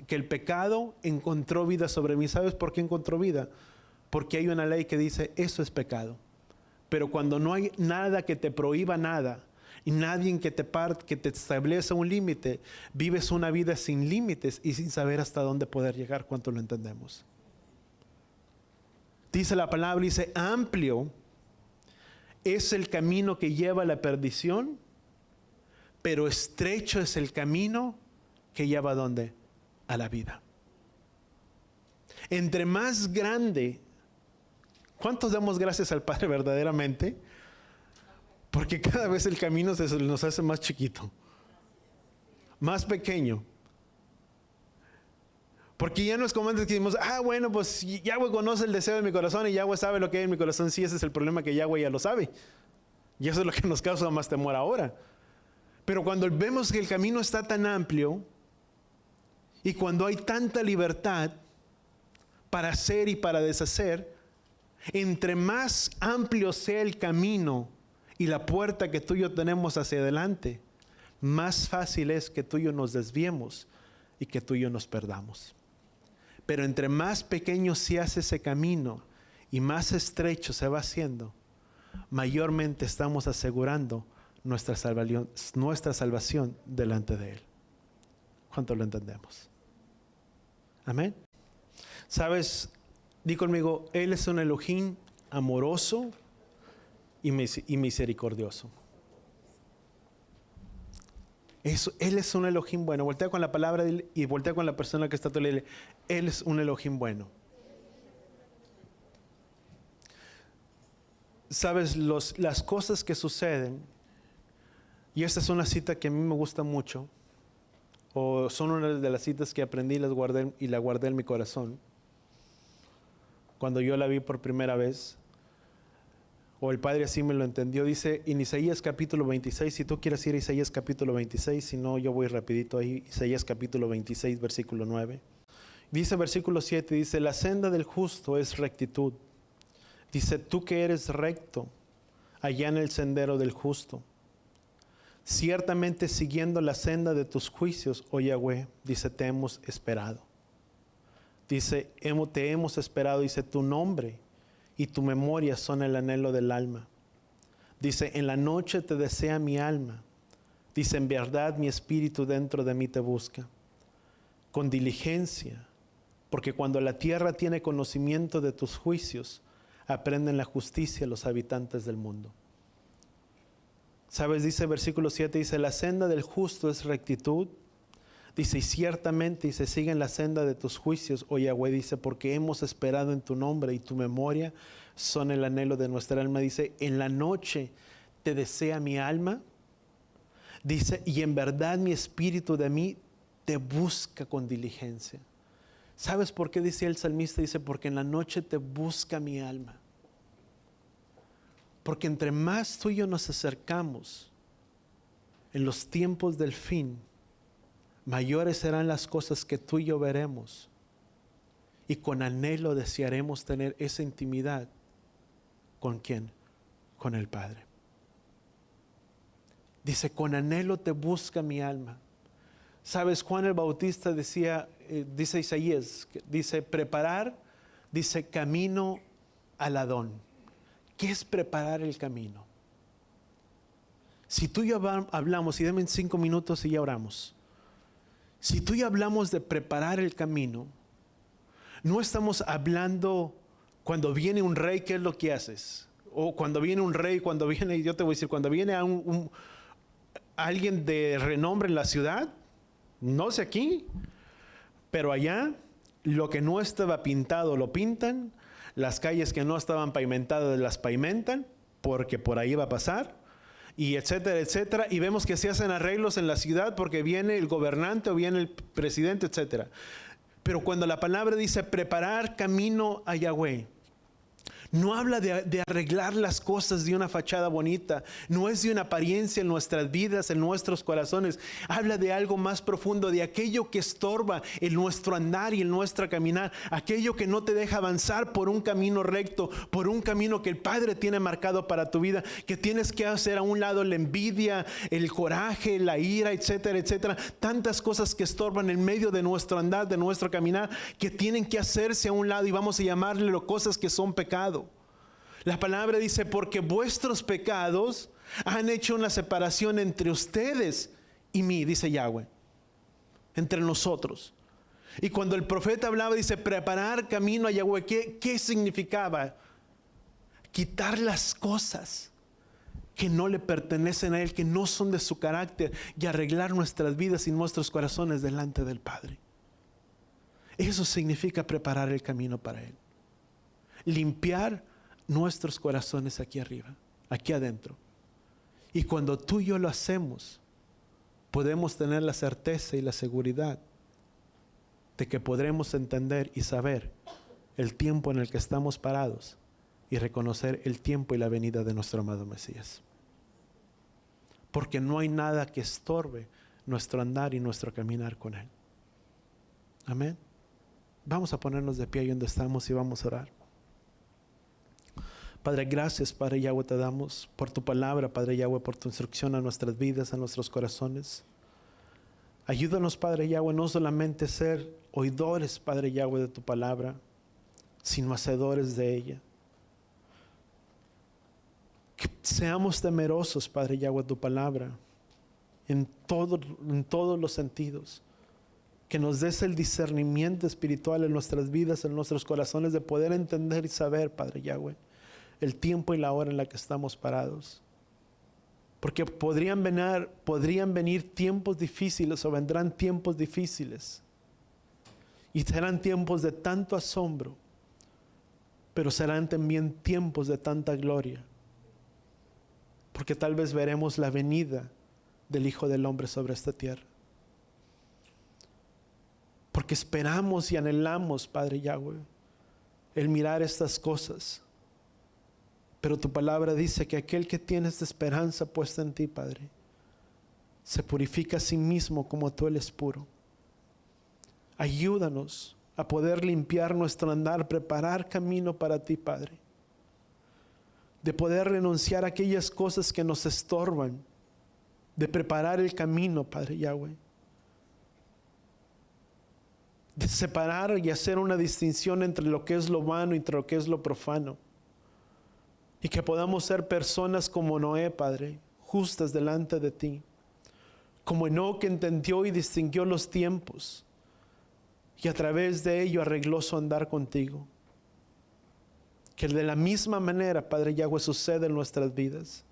el pecado encontró vida sobre mí. ¿Sabes por qué encontró vida? Porque hay una ley que dice, eso es pecado. Pero cuando no hay nada que te prohíba nada, y nadie que te establece un límite, vives una vida sin límites y sin saber hasta dónde poder llegar. ¿Cuánto lo entendemos? Dice la palabra, dice, amplio es el camino que lleva a la perdición, pero estrecho es el camino que lleva ¿a dónde? A la vida. Entre más grande, ¿cuántos damos gracias al Padre verdaderamente? Porque cada vez el camino se nos hace más chiquito, más pequeño. Porque ya no es como antes que decimos, bueno, pues Yahweh conoce el deseo de mi corazón y Yahweh sabe lo que hay en mi corazón. Sí, ese es el problema, que Yahweh ya lo sabe. Y eso es lo que nos causa más temor ahora. Pero cuando vemos que el camino está tan amplio y cuando hay tanta libertad para hacer y para deshacer, entre más amplio sea el camino y la puerta que tú y yo tenemos hacia adelante, más fácil es que tú y yo nos desviemos y que tú y yo nos perdamos. Pero entre más pequeño se hace ese camino y más estrecho se va haciendo, mayormente estamos asegurando nuestra salvación delante de Él. ¿Cuánto lo entendemos? Amén. ¿Sabes? Di conmigo, Él es un Elohim amoroso y misericordioso. Él es un Elohim bueno. Voltea con la palabra y voltea con la persona que está a tu lado. Él es un Elohim bueno. Sabes, las cosas que suceden, y esta es una cita que a mí me gusta mucho, o son una de las citas que aprendí y la guardé en mi corazón. Cuando yo la vi por primera vez, o el Padre así me lo entendió, dice en Isaías capítulo 26, si tú quieres ir a Isaías capítulo 26, si no yo voy rapidito ahí, Isaías capítulo 26, versículo 9. Dice versículo 7, dice, la senda del justo es rectitud. Dice, tú que eres recto, allá en el sendero del justo. Ciertamente siguiendo la senda de tus juicios, oh Yahweh, dice, te hemos esperado. Dice, te hemos esperado, dice, tu nombre y tu memoria son el anhelo del alma. Dice, en la noche te desea mi alma. Dice, en verdad mi espíritu dentro de mí te busca. Con diligencia, porque cuando la tierra tiene conocimiento de tus juicios, aprenden la justicia los habitantes del mundo. ¿Sabes? Dice versículo 7, dice, la senda del justo es rectitud. Dice, y ciertamente, dice, sigue en la senda de tus juicios, oh Yahweh, dice, porque hemos esperado en tu nombre y tu memoria son el anhelo de nuestra alma. Dice, en la noche te desea mi alma. Dice, y en verdad mi espíritu de mí te busca con diligencia. ¿Sabes por qué decía el salmista? Dice, porque en la noche te busca mi alma. Porque entre más tú y yo nos acercamos en los tiempos del fin, mayores serán las cosas que tú y yo veremos. Y con anhelo desearemos tener esa intimidad. ¿Con quién? Con el Padre. Dice, con anhelo te busca mi alma. ¿Sabes? Juan el Bautista decía, dice Isaías, dice preparar, dice camino al Adón. ¿Qué es preparar el camino? Si tú y yo hablamos, y denme 5 minutos y ya oramos. Si tú y yo hablamos de preparar el camino, no estamos hablando cuando viene un rey, ¿qué es lo que haces? O cuando viene un rey, cuando viene, yo te voy a decir, cuando viene a alguien de renombre en la ciudad, no sé aquí, pero allá lo que no estaba pintado lo pintan, las calles que no estaban pavimentadas las pavimentan, porque por ahí va a pasar, y etcétera, etcétera, y vemos que se hacen arreglos en la ciudad porque viene el gobernante o viene el presidente, etcétera. Pero cuando la palabra dice preparar camino a Yahweh, no habla de arreglar las cosas de una fachada bonita. No es de una apariencia en nuestras vidas, en nuestros corazones. Habla de algo más profundo, de aquello que estorba en nuestro andar y en nuestro caminar. Aquello que no te deja avanzar por un camino recto, por un camino que el Padre tiene marcado para tu vida. Que tienes que hacer a un lado la envidia, el coraje, la ira, etcétera, etcétera. Tantas cosas que estorban en medio de nuestro andar, de nuestro caminar, que tienen que hacerse a un lado, y vamos a llamarle cosas que son pecado. La palabra dice, porque vuestros pecados han hecho una separación entre ustedes y mí, dice Yahweh, entre nosotros. Y cuando el profeta hablaba, dice, preparar camino a Yahweh, ¿qué significaba? Quitar las cosas que no le pertenecen a Él, que no son de su carácter, y arreglar nuestras vidas y nuestros corazones delante del Padre. Eso significa preparar el camino para Él. Limpiar nuestros corazones aquí arriba, aquí adentro. Y cuando tú y yo lo hacemos, podemos tener la certeza y la seguridad de que podremos entender y saber el tiempo en el que estamos parados y reconocer el tiempo y la venida de nuestro amado Mesías. Porque no hay nada que estorbe nuestro andar y nuestro caminar con Él. Amén. Vamos a ponernos de pie ahí donde estamos y vamos a orar. Padre, gracias, Padre Yahweh, te damos por tu palabra, Padre Yahweh, por tu instrucción a nuestras vidas, a nuestros corazones. Ayúdanos, Padre Yahweh, no solamente ser oidores, Padre Yahweh, de tu palabra, sino hacedores de ella. Que seamos temerosos, Padre Yahweh, de tu palabra, en todos los sentidos. Que nos des el discernimiento espiritual en nuestras vidas, en nuestros corazones, de poder entender y saber, Padre Yahweh, el tiempo y la hora en la que estamos parados. Porque podrían venir tiempos difíciles, o vendrán tiempos difíciles. Y serán tiempos de tanto asombro, pero serán también tiempos de tanta gloria. Porque tal vez veremos la venida del Hijo del Hombre sobre esta tierra. Porque esperamos y anhelamos, Padre Yahweh, el mirar estas cosas. Pero tu palabra dice que aquel que tiene esta esperanza puesta en ti, Padre, se purifica a sí mismo como tú Él es puro. Ayúdanos a poder limpiar nuestro andar, preparar camino para ti, Padre. De poder renunciar a aquellas cosas que nos estorban, de preparar el camino, Padre Yahweh, de separar y hacer una distinción entre lo que es lo vano y entre lo que es lo profano, y que podamos ser personas como Noé, Padre, justas delante de ti, como Enoc, que entendió y distinguió los tiempos, y a través de ello arregló su andar contigo. Que de la misma manera, Padre Yahweh, suceda en nuestras vidas.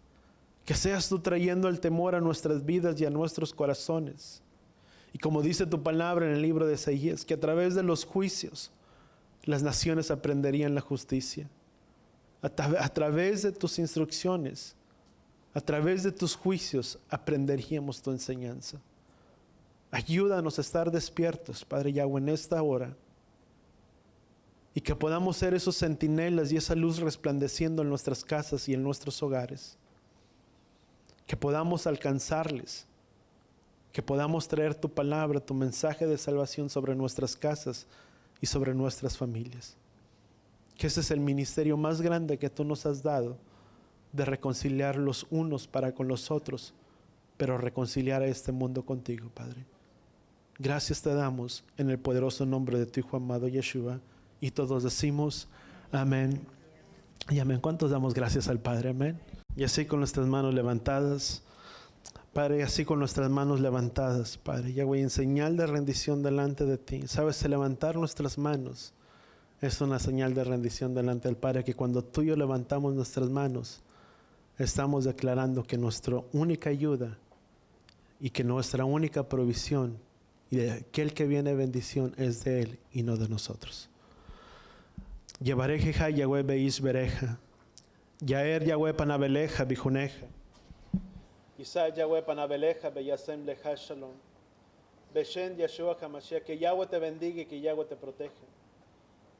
Que seas tú trayendo el temor a nuestras vidas y a nuestros corazones. Y como dice tu palabra en el libro de Isaías, que a través de los juicios las naciones aprenderían la justicia. A través de tus instrucciones, a través de tus juicios, aprenderíamos tu enseñanza. Ayúdanos a estar despiertos, Padre Yahweh, en esta hora. Y que podamos ser esos centinelas y esa luz resplandeciendo en nuestras casas y en nuestros hogares. Que podamos alcanzarles. Que podamos traer tu palabra, tu mensaje de salvación sobre nuestras casas y sobre nuestras familias. Que ese es el ministerio más grande que tú nos has dado, de reconciliar los unos para con los otros, pero reconciliar a este mundo contigo, Padre. Gracias te damos en el poderoso nombre de tu Hijo amado Yeshua, y todos decimos amén y amén. ¿Cuántos damos gracias al Padre? Amén. Y así con nuestras manos levantadas, Padre, así con nuestras manos levantadas, Padre Yahweh, en señal de rendición delante de ti. Sabes, levantar nuestras manos es una señal de rendición delante del Padre, que cuando tú y yo levantamos nuestras manos, estamos declarando que nuestra única ayuda y que nuestra única provisión y de aquel que viene bendición es de Él y no de nosotros. Yevarejeja Yahweh Beish Bereja, Yaer Yahweh Panabeleja Bijuneja, Isa Yahweh Panabeleja Beyasem Leja Shalom, Beshen Yeshua HaMashiach. Que Yahweh te bendiga y que Yahweh te proteja.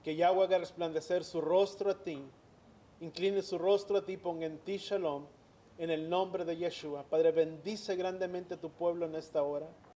Que Yahweh haga resplandecer su rostro a ti, incline su rostro a ti, ponga en ti Shalom, en el nombre de Yeshua. Padre, bendice grandemente a tu pueblo en esta hora.